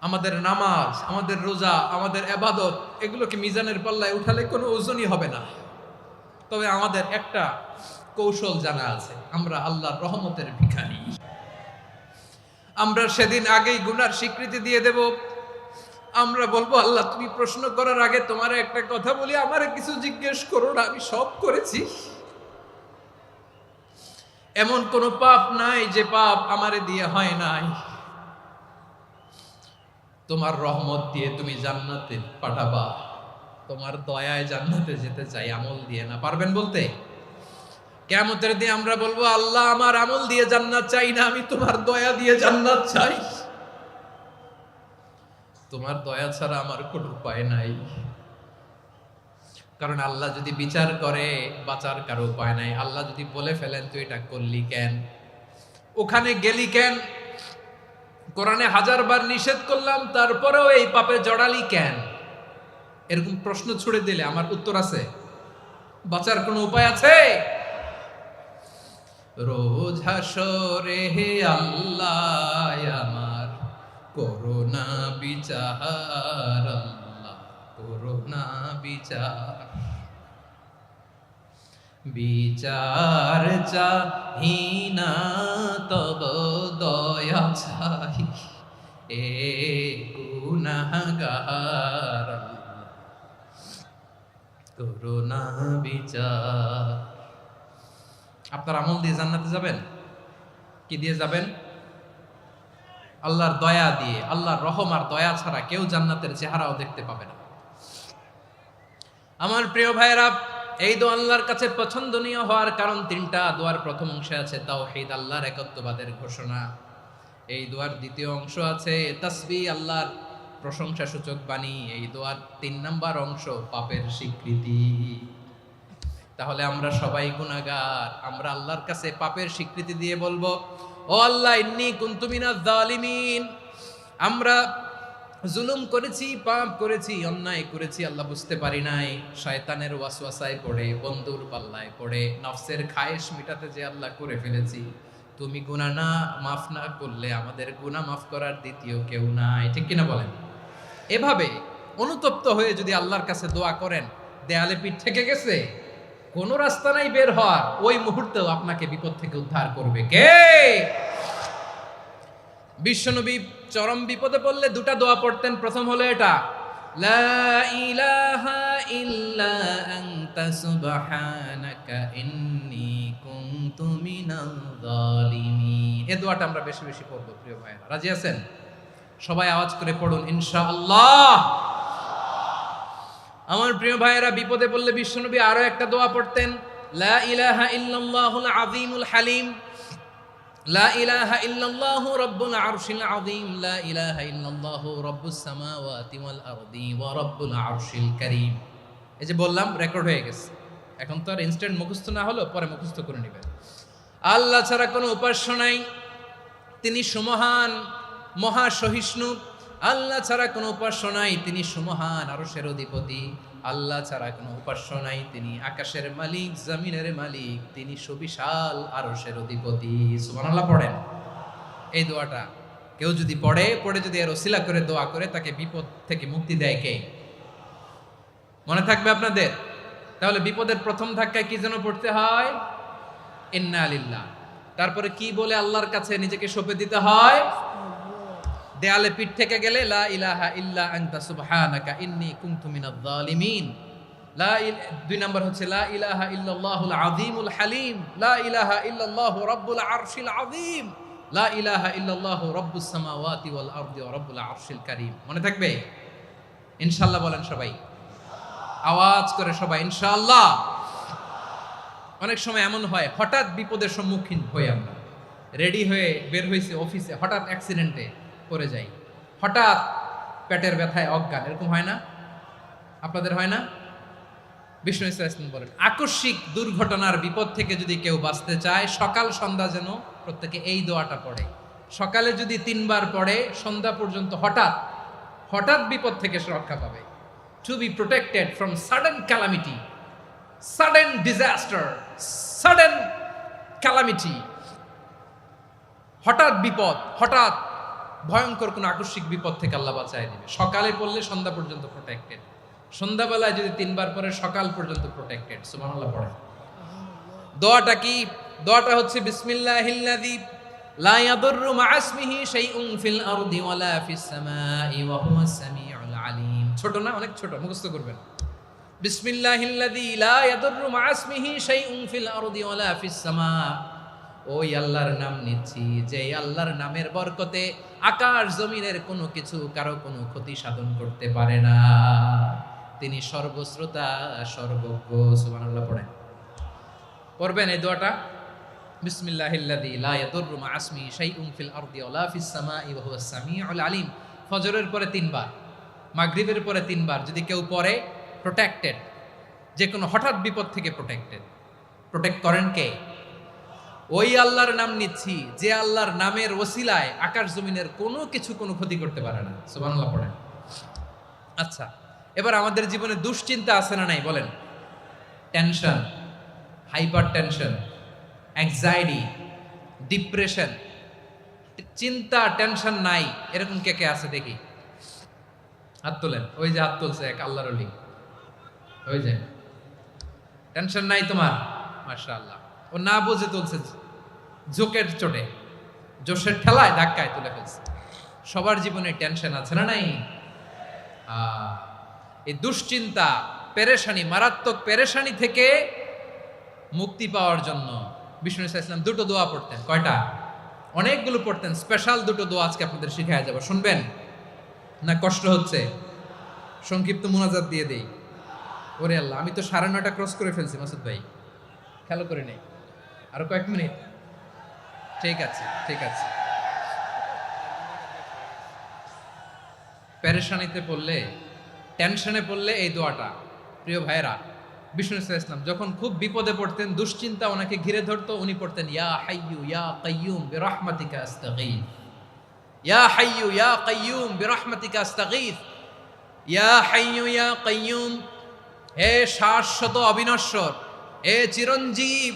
আমাদের নামাজ, আমাদের রোজা, আমাদের ইবাদত, এগুলোকে মিজানের পাল্লায় উঠালে কোনো ওজনই হবে না। তবে আমাদের একটা কৌশল জানা আছে, আমরা আল্লাহর রহমতের ভিখারি। আমরা সেদিন আগেই গুনার স্বীকৃতি দিয়ে দেব। আমরা বলবো, আল্লাহ তুমি প্রশ্ন করার আগে তোমার একটা কথা বলি, আমারে কিছু জিজ্ঞেস করো না, আমি সব করেছি। এমন কোন পাপ নাই যে পাপ আমারে দিয়ে হয় নাই। তোমার রহমত দিয়ে তুমি জান্নাতে পাঠাবা, তোমার দয়ায় জান্নাতে যেতে চাই, আমল দিয়ে না। পারবেন বলতে? কিয়ামতের দিন আমরা বলবো, আল্লাহ আমার আমল দিয়ে জান্নাত চাই না, আমি তোমার দয়া দিয়ে জান্নাত চাই। তোমার দয়া ছাড়া আমার কোনো উপায় নাই। কারণ আল্লাহ যদি বিচার করে, বাঁচার কারো উপায় নাই। আল্লাহ যদি বলে ফেলেন তুই এটা করলি কেন, ওখানে গেলি কেন? কোরআনে 1000 বার নিষেধ করলাম, তারপরেও এই পাপে জড়ালি কেন? এরকম প্রশ্ন ছুড়ে দিলে আমার উত্তর আছে? বাঁচার কোনো উপায় আছে? রোজ হাসরে হে আল্লাহ আমার করোনা বিচার, আল্লাহ করোনা বিচার, বিচার চাহিনা তব দয়া চাই, এ গুনাহগার আল্লাহ করোনা বিচার। আপনার আমল দিয়ে জান্নাতে যাবেন? কি দিয়ে যাবেন? আল্লাহর দয়া দিয়ে। আল্লাহর রহম আর দয়া ছাড়া কেউ জান্নাতের চেহারাও দেখতে পাবে না। আমার প্রিয় ভাইয়েরা, এই দোয়া আল্লাহর কাছে পছন্দনীয় হওয়ার কারণ তিনটা। দোয়ার প্রথম অংশে আছে তাওহীদ, আল্লাহর একত্ববাদের ঘোষণা। এই দোয়ার দ্বিতীয় অংশ আছে তাসবিহ, আল্লাহর প্রশংসা সূচক বাণী। এই দোয়ার 3 নাম্বার অংশ পাপের স্বীকৃতি। তাহলে আমরা সবাই গুনাহগার। আমরা আল্লাহর কাছে পাপের স্বীকৃতি দিয়ে বলবো, ও আল্লাহ, ইন্নী কুনতু মিনাজ জালিমিন। আমরা জুলুম করেছি, পাপ করেছি, অন্যায় করেছি, আল্লাহ বুঝতে পারি নাই। শয়তানের ওয়াসওয়াসায় পড়ে, বন্ধুর পাল্লায় পড়ে, নফসের খায়েশ মিটাতে যে আল্লাহ করে ফেলেছি। তুমি গুনাহ না মাফ না করলে আমাদের গুনাহ মাফ করার দ্বিতীয় কেউ নাই। ঠিক কিনা বলেন? এভাবে অনুতপ্ত হয়ে যদি আল্লাহর কাছে দোয়া করেন, দেয়ালে পিঠ থেকে গেছে, কোনো রাস্তা নাই বের হওয়ার, ওই মুহূর্তেও আপনাকে বিপদ থেকে উদ্ধার করবে কে? বিশ্বনবী চরম বিপদে পড়লে 2টা দোয়া পড়তেন। প্রথম হলো এটা, লা ইলাহা ইল্লা আনতা সুবহানাকা ইন্নী কুনতু মিনাল জালিমিন। এই দোয়াটা আমরা বেশি বেশি পড়ব প্রিয় ভাইরা। রাজি আছেন? সবাই আওয়াজ করে পড়ুন ইনশাআল্লাহ। আমার প্রিয় ভাইয়েরা, বিপদে পড়লে বিশ্বনবী আরো একটা দোয়া পড়তেন, লা ইলাহা ইল্লাল্লাহুল আযীমুল হালিম, লা ইলাহা ইল্লাল্লাহু রাব্বুল আরশিল আযীম, লা ইলাহা ইল্লাল্লাহু রাব্বুস সামাওয়াতি ওয়াল আরদি ওয়া রাব্বুল আরশিল কারীম। এই যে বললাম, রেকর্ড হয়ে গেছে। এখন তো আর ইনস্ট্যান্ট মুখস্থ না হলো, পরে মুখস্থ করে নেবেন। আল্লাহ ছাড়া কোনো উপাস্য নাই, তিনি সুমহান, মহা সহিষ্ণু। আল্লাহ ছাড়া কোনো উপাস্য নাই, তিনি সুমহান, আরশের অধিপতি। আল্লাহ ছাড়া কোনো উপাস্য নাই, তিনি আকাশের মালিক, জমিনের মালিক, তিনি সুবিশাল আরশের অধিপতি। সুবহানাল্লাহ পড়েন। এই দোয়াটা কেউ যদি পড়ে যদি এর ওসিলা করে দোয়া করে, তাকে বিপদ থেকে মুক্তি দেয় কে? মনে থাকবে আপনাদের? তাহলে বিপদের প্রথম ধাক্কায় কি যেন পড়তে হয়? ইন্না লিল্লাহ। তারপরে কি বলে আল্লাহর কাছে নিজেকে সঁপে দিতে হয়? দেয়ালে পিঠ থেকে গেলে লা ইলাহা ইল্লা আনতা সুবহানাকা ইন্নী কুনতু মিনাজ জালিমিন। 2 নাম্বার হচ্ছে লা ইলাহা ইল্লাল্লাহুল আযীমুল হালিম, লা ইলাহা ইল্লাল্লাহু রাব্বুল আরশিল আযীম, লা ইলাহা ইল্লাল্লাহু রাব্বুস সামাওয়াতি ওয়াল আরদি ওয়া রাব্বুল আরশিল কারীম। মনে থাকবে? ইনশাআল্লাহ বলেন সবাই, আওয়াজ করে সবাই ইনশাআল্লাহ। অনেক সময় এমন হয়, হঠাৎ বিপদের সম্মুখীন হই আমরা, রেডি হয়ে বের হয়েছে অফিসে, হঠাৎ অ্যাক্সিডেন্টে পড়ে যাই, হঠাৎ পেটের ব্যথায় অজ্ঞান। এরকম হয় না? আপনাদের হয় না? বিষ্ণু ইসলাম বলেন, আকস্মিক দুর্ঘটনার বিপদ থেকে যদি কেউ বাঁচতে চায়, সকাল সন্ধ্যা যেন প্রত্যেকে এই দোয়াটা পড়ে। সকালে যদি 3 বার পড়ে, সন্ধ্যা পর্যন্ত হঠাৎ বিপদ থেকে সে রক্ষা পাবে। To be protected from sudden calamity, sudden disaster, sudden calamity. হঠাৎ বিপদ, হঠাৎ ভয়ঙ্কর কোন আকস্মিক বিপদ থেকে আল্লাহ বাঁচায় দিবে। সকালে পড়লে সন্ধ্যা পর্যন্ত প্রোটেক্টেড, সন্ধ্যাবেলায় যদি 3 বার পরে সকাল পর্যন্ত প্রোটেক্টেড। সুবহানাল্লাহ পড়ে। দোয়াটা কি? দোয়াটা হচ্ছে বিসমিল্লাহিল্লাযী লা ইয়াদুররু মা ইসমিহি শাইউন ফিল আরদি ওয়ালা ফিস সামাই ওয়া হুয়াস সামিউল আলিম। ছোট না? অনেক ছোট, মুখস্থ করবেন। বিসমিল্লাহিল্লাযী লা ইয়াদুররু মা ইসমিহি শাইউন ফিল আরদি ওয়ালা ফিস সামা। ওই আল্লাহর নাম নিচ্ছি, যে আল্লাহর নামের বরকতে আকাশ জমিনের কোনো কিছু কারো কোনো ক্ষতি সাধন করতে পারে না। তিনি সর্বশ্রোতা, সর্বজ্ঞ। সুবহানাল্লাহ পড়েন। পড়বেন এই দোয়াটা, বিসমিল্লাহিল্লাযী লা ইয়াদুররু মা ইসমিহি শাইউন ফিল আরদি ওয়ালা ফিস সামাই ওয়া হুয়াস সামিউল আলিম। ফজরের পরে 3 বার, মাগরিবের পরে 3 বার যদি কেউ পড়ে, প্রোটেক্টেড। যে কোনো হঠাৎ বিপদ থেকে প্রোটেক্টেড। প্রোটেক্ট করেন কে? ওই আল্লাহর নাম নিচ্ছি যে আল্লাহর নামের ওসিলায় আকাশ জমিনের কোনো কিছু কোনো ক্ষতি করতে পারে না। সুবহানাল্লাহ পড়েন। আচ্ছা, এবার আমাদের জীবনে দুশ্চিন্তা আছে না নাই বলেন? Tension, hyper tension, anxiety, depression, চিন্তা টেনশন নাই এরকম কে কে আছে দেখি, হাত তোলেন। ওই যে হাত তুলছে এক আল্লাহর ওলি, ওই যে টেনশন নাই তোমার, মাশাআল্লাহ। ও না বুঝে তুলছে, জোকের চোটে, জোশের ঠেলায় ধাক্কায় তুলে ফেলছে। সবার জীবনে টেনশন আছে না নাই? এই দুশ্চিন্তা, পেরেশানি, মারাত্মক পেরেশানি থেকে মুক্তি পাওয়ার জন্য বিষ্ণু ইসলাম দুটো দোয়া পড়তেন। কয়টা? অনেকগুলো পড়তেন। স্পেশাল দুটো দোয়া আজকে আপনাদের শিখায়া যাব, শুনবেন না? কষ্ট হচ্ছে? সংক্ষিপ্ত মুনাজাত দিয়ে দেই। ওরে আল্লাহ, আমি তো 9:30 ক্রস করে ফেলছি মাসুদ ভাই, খেয়াল করে নেই। আরো কয়েক মিনিট, ঠিক আছে ঠিক আছে। পেরেশানিতে পড়লে, টেনশনে পড়লে এই দোয়াটা, প্রিয় ভাইরা, বিষ্ণু ইসলাম যখন খুব বিপদে পড়তেন, দুশ্চিন্তা ওনাকে ঘিরে ধরতো, উনি পড়তেন ইয়া হাইয়ু ইয়া কাইয়ুম বিরহমাতিকা আস্তাগীথ, ইয়া হাইয়ু ইয়া কাইয়ুম বিরহমাতিকা আস্তাগীথ, ইয়া হাইয়ু ইয়া কাইয়ুম, হে শাশ্বত অবিনশ্বর, হে চিরঞ্জীব,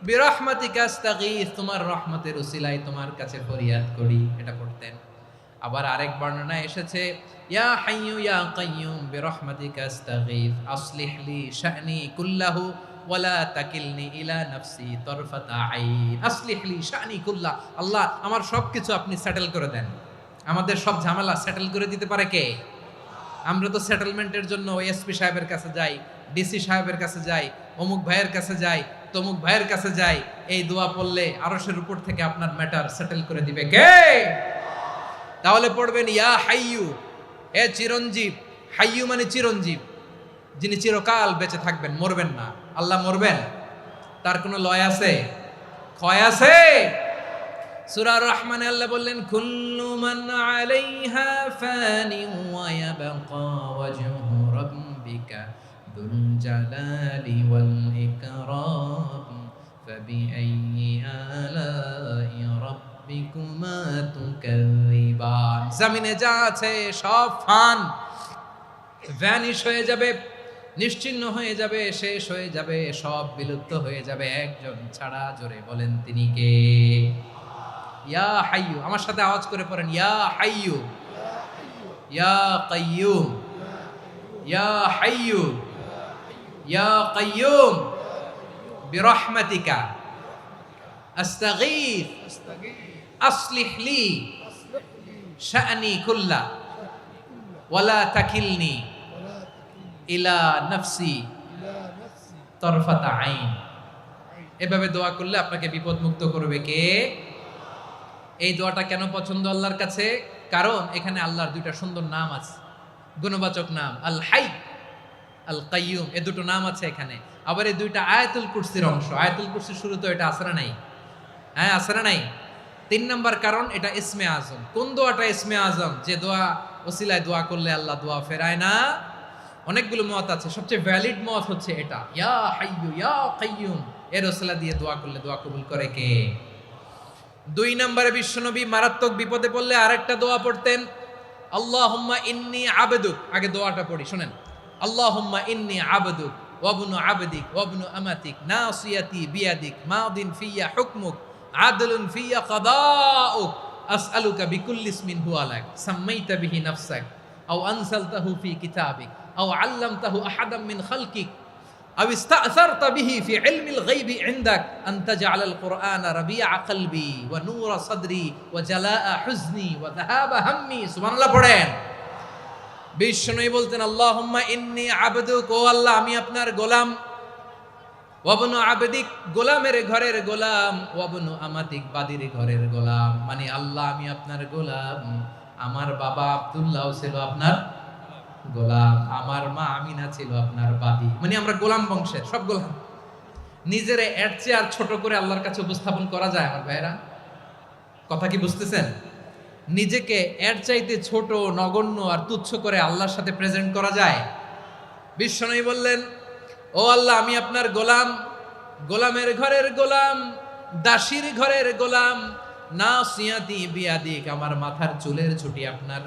বিরহমাতিকা আস্তাগীথ, তোমার রহমতের উসিলায় তোমার কাছে ফরিয়াদ করি, এটা পড়তেন। আবার আরেক বর্ণনায় এসেছে ইয়া হাইয়ু ইয়া কাইয়ুম বিরহমাতিকা আস্তাগীথ আসলিহ লি শা'নি কুল্লাহু ওয়ালা তাকিলনি ইলা নাফসি তরফাতা আইন। আসলিহ লি শা'নি কুল্লাহ, আল্লাহ আমার সবকিছু আপনি সেটেল করে দেন। আমাদের সব ঝামেলা সেটেল করে দিতে পারে কে? আমরা তো সেটেলমেন্টের জন্য এসপি সাহেবের কাছে যাই, ডিসি সাহেবের কাছে যাই, অমুক ভাইয়ের কাছে যাই, তমুক ভাইয়ের কাছে যাই। এই দোয়া পড়লে আরশের উপর থেকে আপনার ম্যাটার সেটেল করে দিবে কে? তাহলে পড়বেন ইয়া হাইয়ু, এ চিরঞ্জীব। হাইয়ু মানে চিরঞ্জীব, যিনি চিরকাল বেঁচে থাকবেন, মরবেন না। আল্লাহ মরবেন? তার কোনো লয় আছে? ক্ষয় আছে? সূরা রহমানে আল্লাহ বললেন কুল্লু মান আলাইহা ফানি ওয়া ইয়াবকা ওয়াজহু রাব্বিকা যুল জালালি ওয়াল ইকরাম ফাবিআইয়ি আলাই রাব্বিকুমা তুকাযিবান। জমিনে যা আছে সব ফান, ভ্যানিশ হয়ে যাবে, নিশ্চিহ্ন হয়ে যাবে, শেষ হয়ে যাবে, সব বিলুপ্ত হয়ে যাবে, একজন ছাড়া। জোরে বলেন তিনি কে? ইয়া হাইয়ু, আমার সাথে আওয়াজ করে পড়েন ইয়া হাইয়ু ইয়া কাইয়ুম ইয়া হাইয়ু ইয়া কাইয়ুম বিরহমাতিকা আস্তাগীথ আসলিহ লি শা'নি কুল্লা ওয়ালা তাকিলনি ইলা নাফসি তরফাতা আইন। এভাবে দোয়া করলে আপনাকে বিপদ মুক্ত করবে কে? এই দোয়াটা কেন পছন্দ আল্লাহর কাছে? কারণ এখানে আল্লাহর দুইটা সুন্দর নাম আছে, গুণবাচক নাম, আল হাই, আল কাইয়ুম, এই দুটো নাম আছে এখানে। আবার এই দুইটা আয়াতুল কুরসির অংশ। আয়াতুল কুরসির শুরু তো এটা আছে না নাই? হ্যাঁ, আছে না নাই? 3 নাম্বার কারণ, এটা ইসমে আজম। কোন দোয়াটা ইসমে আজম? যে দোয়া ওসিলায় দোয়া করলে আল্লাহ দোয়া ফেরায় না। অনেকগুলো মত আছে, সবচেয়ে ভ্যালিড মত হচ্ছে এটা, ইয়া হাইয়ু ইয়া কাইয়ুম, এর ওসিলা দিয়ে দোয়া করলে দোয়া কবুল করে কে? 2 নম্বরে বিশ্বনবী মারাত্মক বিপদে পড়লে আরেকটা দোয়া পড়তেন, আল্লাহুম্মা ইন্নী আবদুক। আগে দোয়াটা পড়ি, শুনেন। আল্লাহুম্মা ইন্নী আবদুক ওয়া ইবনু আবদিক ওয়া ইবনু আমাতিক নাসিয়াতি বিয়াদিক মাদিন ফিয়া হুকমুক আদলুন ফিয়া কাদাউক আসআলুকা বিকুল্লি ইসমিন হুয়া লাক সাম্মাইতা বিহি নাফসাক আও আনসালতাহু ফি কিতাবিক আও আল্লামতাহু আহাদাম মিন খালকিক আও ইস্তা'সারতা বিহি ফি ইলমিল গায়বি ইনদাক আন তাজআলাল কুরআনা রাবিআ কলবি ওয়া নূরা সাদরি ওয়া জালাআ হুজনি ওয়া যাহাবা হাম্মি। সুবহানাল্লাহ পড়েন। বিষ্ণুই বলতেন আল্লাহুম্মা ইন্নী আবদুক, ও আল্লাহ আমি আপনার গোলাম, ওয়া ইবনু আবদিক, গোলামের ঘরের গোলাম, ওয়া ইবনু আমাতিক, বাদীর ঘরের গোলাম। মানে আল্লাহ আমি আপনার গোলাম, আমার বাবা আব্দুল্লাহ ছিল আপনার গোলাম, আমার মা আমিনা ছিল আপনার বাদী। মানে আমরা গোলাম বংশের, সব গোলাম। নিজের এর চেয়ে আর ছোট করে আল্লাহর কাছে উপস্থাপন করা যায় আমার ভাইরা? কথা কি বুঝতেছেন? নিজেকে এর চাইতে ছোট, নগণ্য আর তুচ্ছ করে আল্লাহর সাথে প্রেজেন্ট করা যায়? বিশ্বনবী বললেন ও আল্লাহ আমি আপনার গোলাম, গোলামের ঘরের গোলাম, দাসীর ঘরের গোলাম, নাসিয়াতি বিয়াদিক, আমার মাথার চুলের ছুটি আপনার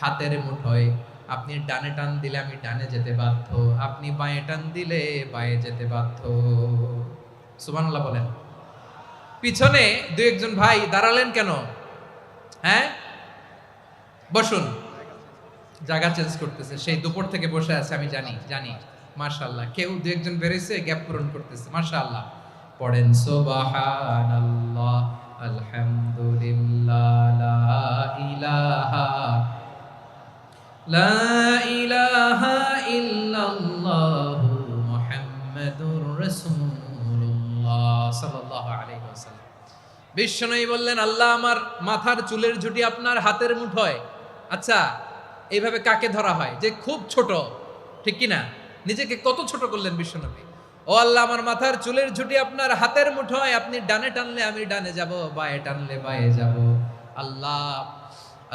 হাতের মুঠোয়। আপনি ডানে টান দিলে আমি ডানে যেতে বাধ্য, আপনি বাঁয়ে টান দিলে বাঁয়ে যেতে বাধ্য। সুবহানাল্লাহ বলেন। পিছনে দুই একজন ভাই দাঁড়ালেন কেন? হ্যাঁ, বসুন। জায়গা চেঞ্জ করতেছে, সেই দুপুর থেকে বসে আছে, আমি জানি। মাশাআল্লাহ, কেউ দু একজন বেরিয়েছে, গ্যাপ পূরণ করতেছে। মাশাআল্লাহ, পড়েন সুবহানাল্লাহ, আলহামদুলিল্লাহ, লা ইলাহা ইল্লাল্লাহু মুহাম্মাদুর রাসূলুল্লাহ সাল্লাল্লাহু আলাইহি ওয়াসাল্লাম। বিশ্বনবী বললেন, আল্লাহ আমার মাথার চুলের ঝুঁটি আপনার হাতের মুঠোয়। আচ্ছা, এইভাবে কাকে ধরা হয়? যে খুব ছোট, ঠিক কি না? নিজেকে কত ছোট করলেন বিশ্বনবী। ও আল্লাহ, আমার মাথার চুলের ঝুঁটি আপনার হাতের মুঠোয়, আপনি ডানে টানলে আমি ডানে যাব, বাঁয়ে টানলে বাঁয়ে যাব। আল্লাহ,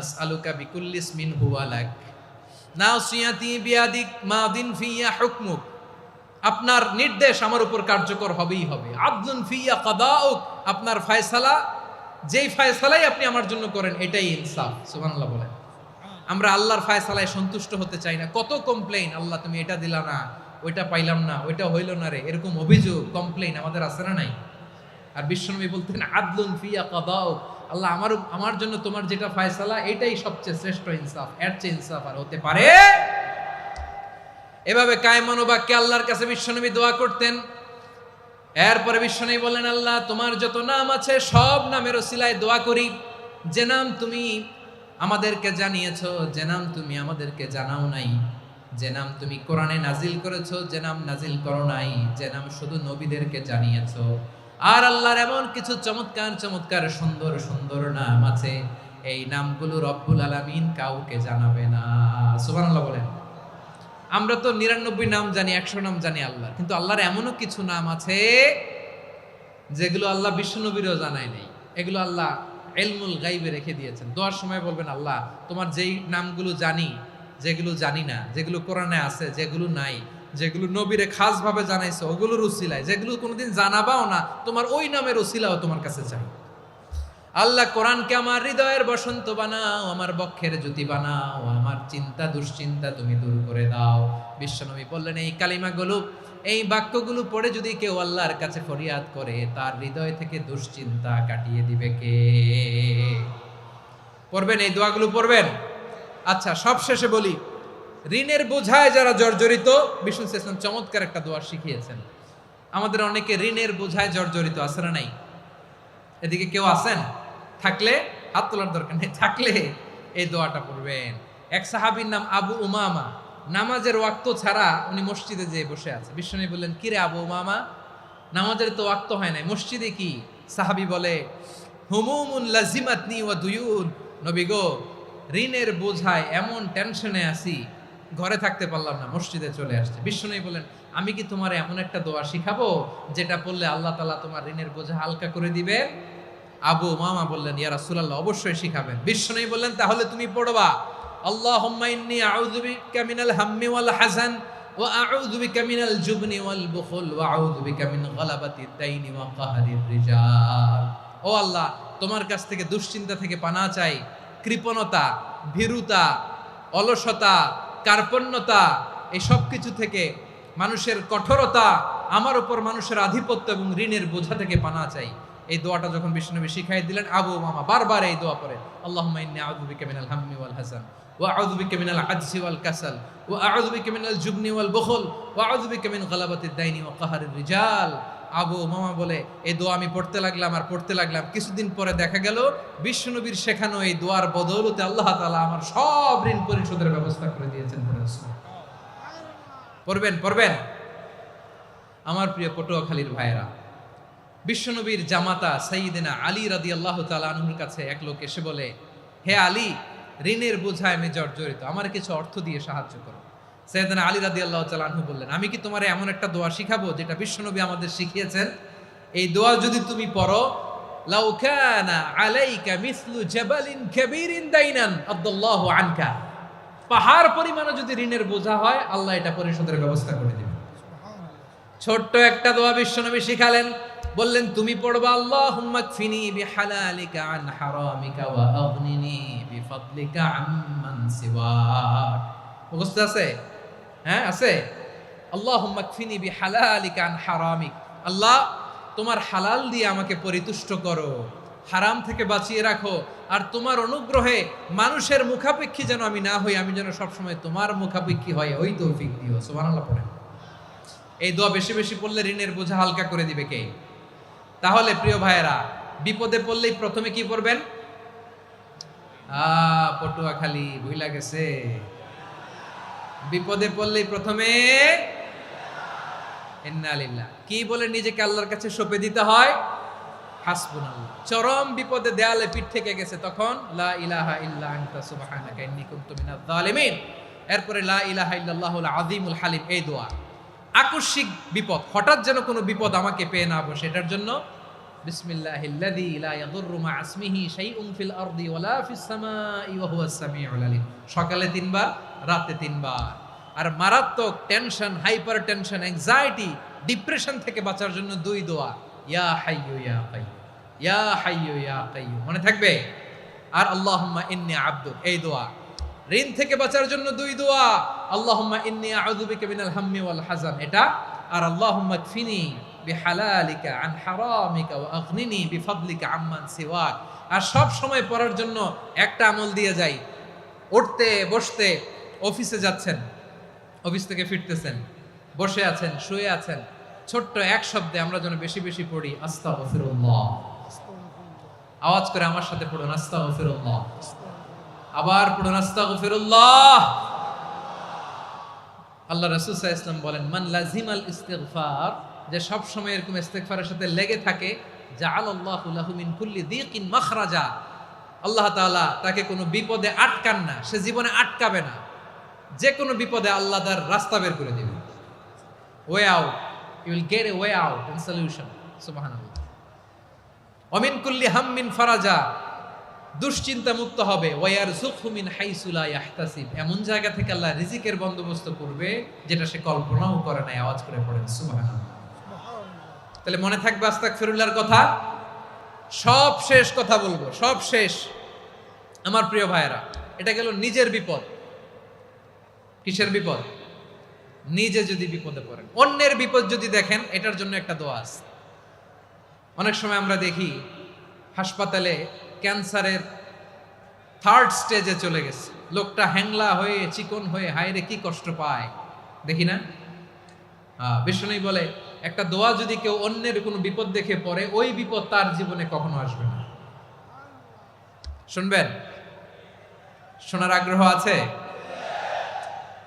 আসআলুকা বিকুল্লি ইসমিন হুয়া লাক, নাসিয়াতি বিয়াদিক, মাদিন ফিয়া হুকমুক, আপনার নির্দেশ আমার উপর কার্যকর হবেই হবে। আদলুন ফিয়া কাদাউক, আপনার ফয়সালা, যেই ফয়সালাই আপনি আমার জন্য করেন এটাই ইনসাফ। সুবহানাল্লাহ বলেন। আমরা আল্লাহর ফয়সালায় সন্তুষ্ট হতে চাই না। কত কমপ্লেইন, আল্লাহ তুমি এটা দিলা না, ওইটা পাইলাম না, ওইটা হইল না রে, এরকম অভিযোগ, কমপ্লেইন আমাদের আছে না নাই? আর বিশ্বনবী বলতেন, আদলুন ফিয়া কাদাউক, আল্লাহ আমার জন্য তোমার যেটা ফয়সালা এটাই সবচেয়ে শ্রেষ্ঠ ইনসাফ, এর চেয়ে ইনসাফ আর হতে পারে? এভাবে কায়মান বাক্যে আল্লাহর কাছে বিশ্বনবী দোয়া করতেন। এরপরে বিশ্বনবী বললেন, আল্লাহ তোমার যত নাম আছে সব নামের ওসিলায় দোয়া করি, যে নাম তুমি আমাদেরকে জানিয়েছো, যে নাম তুমি আমাদেরকে জানাও নাই, যে নাম তুমি কোরআনে নাজিল করেছো, যে নাম নাজিল করো নাই, যে নাম শুধু নবীদেরকে জানিয়েছো। আর আল্লাহর এমন কিছু চমৎকার চমৎকার সুন্দর সুন্দর নাম আছে, এই নামগুলো রব্বুল আলামিন কাউকে জানাবে না। সুবহানাল্লাহ বলেন। আমরা তো 99 নাম জানি, 100 নাম জানি আল্লাহ, কিন্তু আল্লাহর এমনও কিছু নাম আছে যেগুলো আল্লাহ বিশ্বনবীরও জানায় নাই। এগুলো আল্লাহ ইলমুল গায়বে রেখে দিয়েছেন। দোয়ার সময় বলবেন, আল্লাহ তোমার যেই নামগুলো জানি, যেগুলো জানি না, যেগুলো কোরআনে আছে, যেগুলো নাই, যেগুলো নবীরে খাস ভাবে জানাইছো ওগুলোর উসিলায়, যেগুলো কোনোদিন জানাবাও না, তোমার ওই নামের উসিলাও তোমার কাছে চাই। আল্লাহ কোরআনকে আমার হৃদয়ের বসন্ত বানাও, আমার বক্ষের জ্যোতি বানাও, আমার চিন্তা দুশ্চিন্তা তুমি দূর করে দাও। বিশ্বনবী বললেন, এই কালিমাগুলো, এই বাক্যগুলো পড়ে যদি কেউ আল্লাহর কাছে ফরিয়াদ করে, তার হৃদয় থেকে দুশ্চিন্তা কাটিয়ে দিবে কে? পড়বেন, এই দোয়াগুলো পড়বেন। আচ্ছা, সব শেষে বলি, ঋণের বোঝায় যারা জর্জরিত, বিষ্ণু ইসলাম চমৎকার একটা দোয়া শিখিয়েছেন। আমাদের অনেকে ঋণের বোঝায় জর্জরিত, আছে না নাই? এদিকে কেউ আছেন? থাকলে হাত তোলার দরকার নেই, থাকলে এই দোয়াটা পড়বেন। এক সাহাবীর নাম আবু উমামা, নামাজের ওয়াক্ত ছাড়া উনি মসজিদে যেয়ে বসে আছে। বিশ্বনবী বললেন, কি রে আবু উমামা, নামাজের তো ওয়াক্ত হয় নাই, মসজিদে কি? সাহাবী বলে, হুমুমুন লাজিমাতনি ওয়া দুয়ুন, নবী গো, ঋণের বোঝায় এমন টেনশনে আছি, ঘরে থাকতে পারলাম না, মসজিদে চলে আসছে। বিশ্বনবী বলেন, আমি কি তোমার এমন একটা দোয়া শিখাবো যেটা পড়লে আল্লাহ তাআলা তোমার ঋণের বোঝা হালকা করে দিবে? আবু উমামা বললেন, ইয়া রাসূলুল্লাহ, অবশ্যই শিখাবেন। বিশ্বনবী বললেন, তাহলে তুমি পড়বা, আল্লাহুম্মা ইন্নী আউযু বিকা মিনাল হাম্মি ওয়াল হাযান ওয়া আউযু বিকা মিনাল জুবনি ওয়াল বুখল ওয়া আউযু বিকা মিন গালাবাতিদ দাইনি ওয়া কাহরির রিজাল। ও আল্লাহ, তোমার কাছ থেকে দুশ্চিন্তা থেকে পানাহ চাই, কৃপণতা, ভীরুতা, অলসতা, কার্পণ্যতা, এই সব কিছু থেকে, মানুষের কঠোরতা, আমার উপর মানুষের আধিপত্য এবং ঋণের বোঝা থেকে পানাহ চাই। এই দোয়াটা যখন বিশ্বনবী শিখাই দিলেন, আবু উমামা বারবার এই দোয়া পড়ে, আল্লাহুম্মা ইন্নী আউযু বিকা মিনাল হাম্মি ওয়াল হাযান ওয়া আউযু বিকা মিনাল আজজি ওয়াল কাসাল ওয়া আউযু বিকা মিনাল জুবনি ওয়াল বুখল ওয়া আউযু বিকা মিন গালাবাতিদ দাইনি ওয়া কাহরির রিজাল। আবু উমামা বলে, এই দোয়া আমি পড়তে লাগলাম। কিছুদিন পরে দেখা গেল বিশ্বনবীর শেখানো এই দোয়ার বদৌলতে আল্লাহ তাআলা আমার সব ঋণ পরিশোধের ব্যবস্থা করে দিয়েছেন। পড়বেন। আমার প্রিয় পটুয়াখালীর ভাইয়েরা, বিশ্বনবীর জামাতা সাইয়্যিদিনা আলী রাদিয়াল্লাহু তাআলা আনহুর কাছে এক লোক এসে বলে, হে আলী, ঋণের বোঝায় আমি জর্জরিত, আমার কিছু অর্থ দিয়ে সাহায্য করো। সাইয়্যিদিনা আলী রাদিয়াল্লাহু তাআলা আনহু বললেন, আমি কি তোমারে এমন একটা দোয়া শিখাবো যেটা বিশ্বনবী আমাদের শিখিয়েছেন? এই দোয়া যদি তুমি পড়ো, লাউ কানা আলাইকা মিসলু জাবালিন কাবীরিন দাইনান আদাল্লাহু আনকা, পাহাড় পরিমাণে যদি ঋণের বোঝা হয়, আল্লাহ এটা পরিশোধের ব্যবস্থা করে দিবেন। ছোট্ট একটা দোয়া বিশ্বনবী শিখালেন, বললেন তুমি পড়বা আল্লাহুম্মা কফিনি বিহালালিকা আন হারামিকা ওয়া আগনিনি বিফাদলিকা আম্মান সিওয়াক। মুখস্থ আছে? হ্যাঁ আছে। আল্লাহুম্মা কফিনি বিহালালিকা আন হারামিক, আল্লাহ তোমার হালাল দিয়ে আমাকে পরিতুষ্ট করো, হারাম থেকে বাঁচিয়ে রাখো, আর তোমার অনুগ্রহে মানুষের মুখাপেক্ষী যেন আমি না হই, আমি যেন সবসময় তোমার মুখাপেক্ষী হয়, ওই তৌফিক দিও। সুবহানাল্লাহ পড়েন। এই দোয়া বেশি বেশি পড়লে ঋণের বোঝা হালকা করে দিবে কে? তাহলে প্রিয় ভাইয়েরা, বিপদে পড়লেই প্রথমে কি পড়বেন? পটুয়াখালী ভুইলা গেছে। বিপদে পড়লেই প্রথমে ইন্না লিল্লাহ কি বলে নিজেকে আল্লাহর কাছে সঁপে দিতে হয়? হাসবুনাল্লাহ। চরম বিপদে দেয়ালে পিঠ থেকে গেছে, তখন লা ইলাহা ইল্লা আনতা সুবহানাকা ইন্নী কুনতু মিনাজ জালিমিন। এরপরে লা ইলাহা ইল্লাল্লাহুল আযীমুল হালিম, এই দোয়া। আকস্মিক বিপদ, হঠাৎ যেন কোনো বিপদ আমাকে পেয়ে না বসে, এটার জন্য বিসমিল্লাহিল্লাযী লা ইয়াদুররু মা ইসমিহি শাইউন ফিল আরদি ওয়ালা ফিস সামাই ওয়া হুয়াস সামিউল আলিম। সকালে 3 বার, রাতে 3 বার। আর মারাত্মক tension, hyper tension, anxiety, depression থেকে বাঁচার জন্য 2 দোয়া, ইয়া হাইয়্যু ইয়া কাইয়্যুম, ইয়া হাইয়্যু ইয়া কাইয়্যুম, মনে থাকবে? আর আল্লাহুম্মা ইন্নী আবদুক, এই দোয়া। ঋণ থেকে বাঁচার জন্য 2 দোয়া, আল্লাহুম্মা ইন্নী আউযু বিকা মিনাল হাম্মি ওয়াল হাযান, এটা। আর আল্লাহুম্মা কফিনি বিহালালিকা আন হারামিকা ওয়া আগনিনি বিফাদলিকা আম্মান সিওয়াক। আর সব সময় পড়ার জন্য একটা আমল দিয়ে যাই, উঠতে বসতে, অফিসে যাচ্ছেন, অফিস থেকে ফিরতেছেন, বসে আছেন, শুয়ে আছেন, ছোট্ট এক শব্দে আমরা যেন বেশি বেশি পড়ি আস্তাগফিরুল্লাহ। আওয়াজ করে আমার সাথে পড়ুন আস্তাগফিরুল্লাহ। আবার পড়ুন আস্তাগফিরুল্লাহ। আল্লাহ রাসূল সাল্লাল্লাহু আলাইহি ওয়াসাল্লাম বলেন, মান লাজিমাল ইস্তিগফার, যে সব সময় এরকম ইস্তিগফারের সাথে লেগে থাকে, জাআলাল্লাহু লাহু মিন কুল্লি যিকিন মাখরাজা, আল্লাহ তাআলা তাকে কোনো বিপদে আটকান না, সে জীবনে আটকাবে না। যে কোনো বিপদে আল্লাহ তার রাস্তা বের করে দিবে, way out, you will get a way out and solution. সুবহানাল্লাহ। ওয়া মিন কুল্লি হাম্মিন ফারাজা, দুশ্চিন্তা মুক্ত হবে। ওয়ারযুকহু মিন হাইসু লা ইয়াহতাসিব, এমন জায়গা থেকে আল্লাহ রিজিকের বন্দোবস্ত করবে যেটা সে কল্পনাও করে নাই। আওয়াজ করে পড়েন সুবহানাল্লাহ। তাহলে মনে থাকবে আস্তাগফিরুল্লাহর কথা। সব শেষ কথা বলবো, সব শেষ আমার প্রিয় ভাইয়েরা। এটা গেল নিজের বিপদ। কিসের বিপদ? নিজে যদি বিপদে পড়েন। অন্যের বিপদ যদি দেখেন, এটার জন্য একটা দোয়া আছে। অনেক সময় আমরা দেখি হাসপাতালে ক্যান্সারের 3rd স্টেজে চলে গেছে, লোকটা হ্যাংলা হয়ে, চিকন হয়ে, হায়রে কি কষ্ট পায়, দেখি না? বিষ্ণু বলে, একটা দোয়া যদি কেউ অন্যের কোনো বিপদ দেখে পড়ে, ওই বিপদ তার জীবনে কখনো আসবে না। শুনবেন? শোনার আগ্রহ আছে?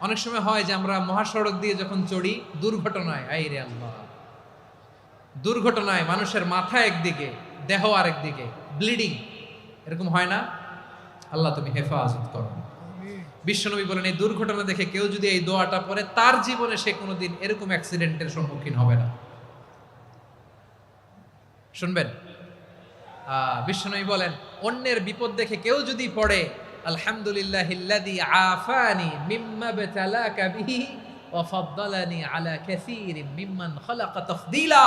অনেক সময় হয় যে আমরা মহাসড়ক দিয়ে যখন চড়ি, দুর্ঘটনায়, আইরে আল্লাহ, দুর্ঘটনায় মানুষের মাথা একদিকে, দেহ আরেকদিকে, ব্লিডিং, এরকম হয় না? আল্লাহ তুমি হেফাজত করো। বিশ্বনবী বলেন, এই দুর্ঘটনা দেখে কেউ যদি এই দোয়াটা পড়ে, তার জীবনে সে কোনোদিন এরকম অ্যাক্সিডেন্টের সম্মুখীন হবে না। শুনবেন? বিশ্বনবী বলেন, অন্যের বিপদ দেখে কেউ যদি পড়ে, আলহামদুলিল্লাহিল্লাযী আফানি মিম্মা বতালাকা বিহি ওয়া ফাদ্দালানি আলা কাসীরিম মিম্মান খালাকা তাফদীলা,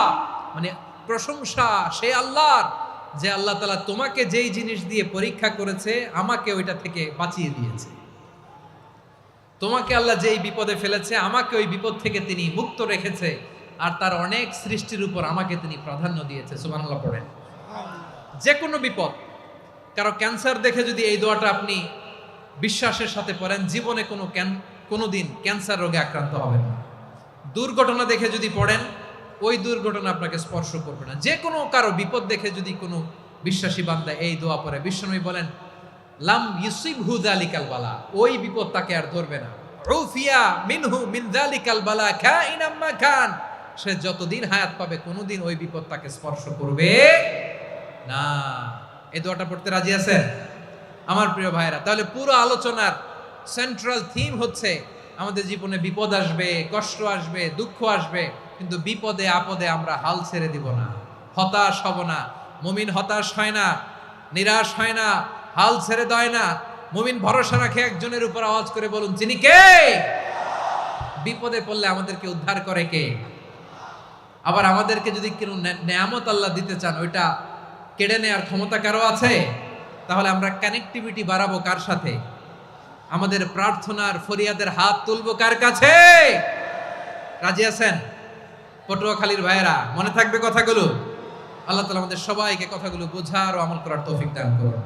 মানে প্রশংসা সে আল্লাহর, যে আল্লাহ তাআলা তোমাকে যেই জিনিস দিয়ে পরীক্ষা করেছে, আমাকে ওইটা থেকে বাঁচিয়ে দিয়েছে। তোমাকে আল্লাহ যেই বিপদে ফেলেছে, আমাকে ওই বিপদ থেকে তিনি মুক্ত রেখেছে, আর তার অনেক সৃষ্টির উপর আমাকে তিনি প্রাধান্য দিয়েছে। সুবহানাল্লাহ পড়েন। যে কোনো বিপদ, কারো ক্যান্সার দেখে যদি এই দোয়াটা আপনি বিশ্বাসের সাথে পড়েন, জীবনে কোনোদিন ক্যান্সার রোগে আক্রান্ত হবেন না। দুর্ঘটনা দেখে যদি পড়েন, ওই দুর্ঘটনা আপনাকে স্পর্শ করবে না। যে কোনো কারো বিপদ দেখে যদি কোনো বিশ্বাসী বান্দা এই দোয়া পড়ে, বিশ্বনবী বলেন, লাম ইউসিবহু যালিকাল বালা, ওই বিপদ তাকে আর ধরবে না। উফিয়া মিনহু মিন যালিকাল বালা কাইনাম মা কান, সে যতদিন হায়াত পাবে কোনোদিন ওই বিপদ তাকে স্পর্শ করবে না। এই দোয়াটা পড়তে রাজি আছেন আমার প্রিয় ভাইরা? তাহলে পুরো আলোচনার সেন্ট্রাল থিম হচ্ছে, আমাদের জীবনে বিপদ আসবে, কষ্ট আসবে, দুঃখ আসবে, কিন্তু বিপদে আপদে আমরা হাল ছেড়ে দিব না, হতাশ হব না। মুমিন হতাশ হয় না, নিরাশ হয় না, হাল ছেড়ে দেয় না। মুমিন ভরসা রাখে একজনের উপর। আওয়াজ করে বলুন, যিনি কে? বিপদে পড়লে আমাদেরকে উদ্ধার করে কে? আবার আমাদেরকে যদি কোনো নেয়ামত আল্লাহ দিতে চান, ওইটা কেড়ে নেওয়ার ক্ষমতা কারো আছে? তাহলে আমরা কানেক্টিভিটি বাড়াবো কার সাথে? আমাদের প্রার্থনার ফরিয়াদের হাত তুলবো কার কাছে? রাজি আছেন? পটুয়াখালীর ভাইয়েরা, মনে থাকবে কথাগুলো? আল্লাহ তাআলা আমাদের সবাইকে কথাগুলো বোঝার ও আমল করার তৌফিক দান করুন।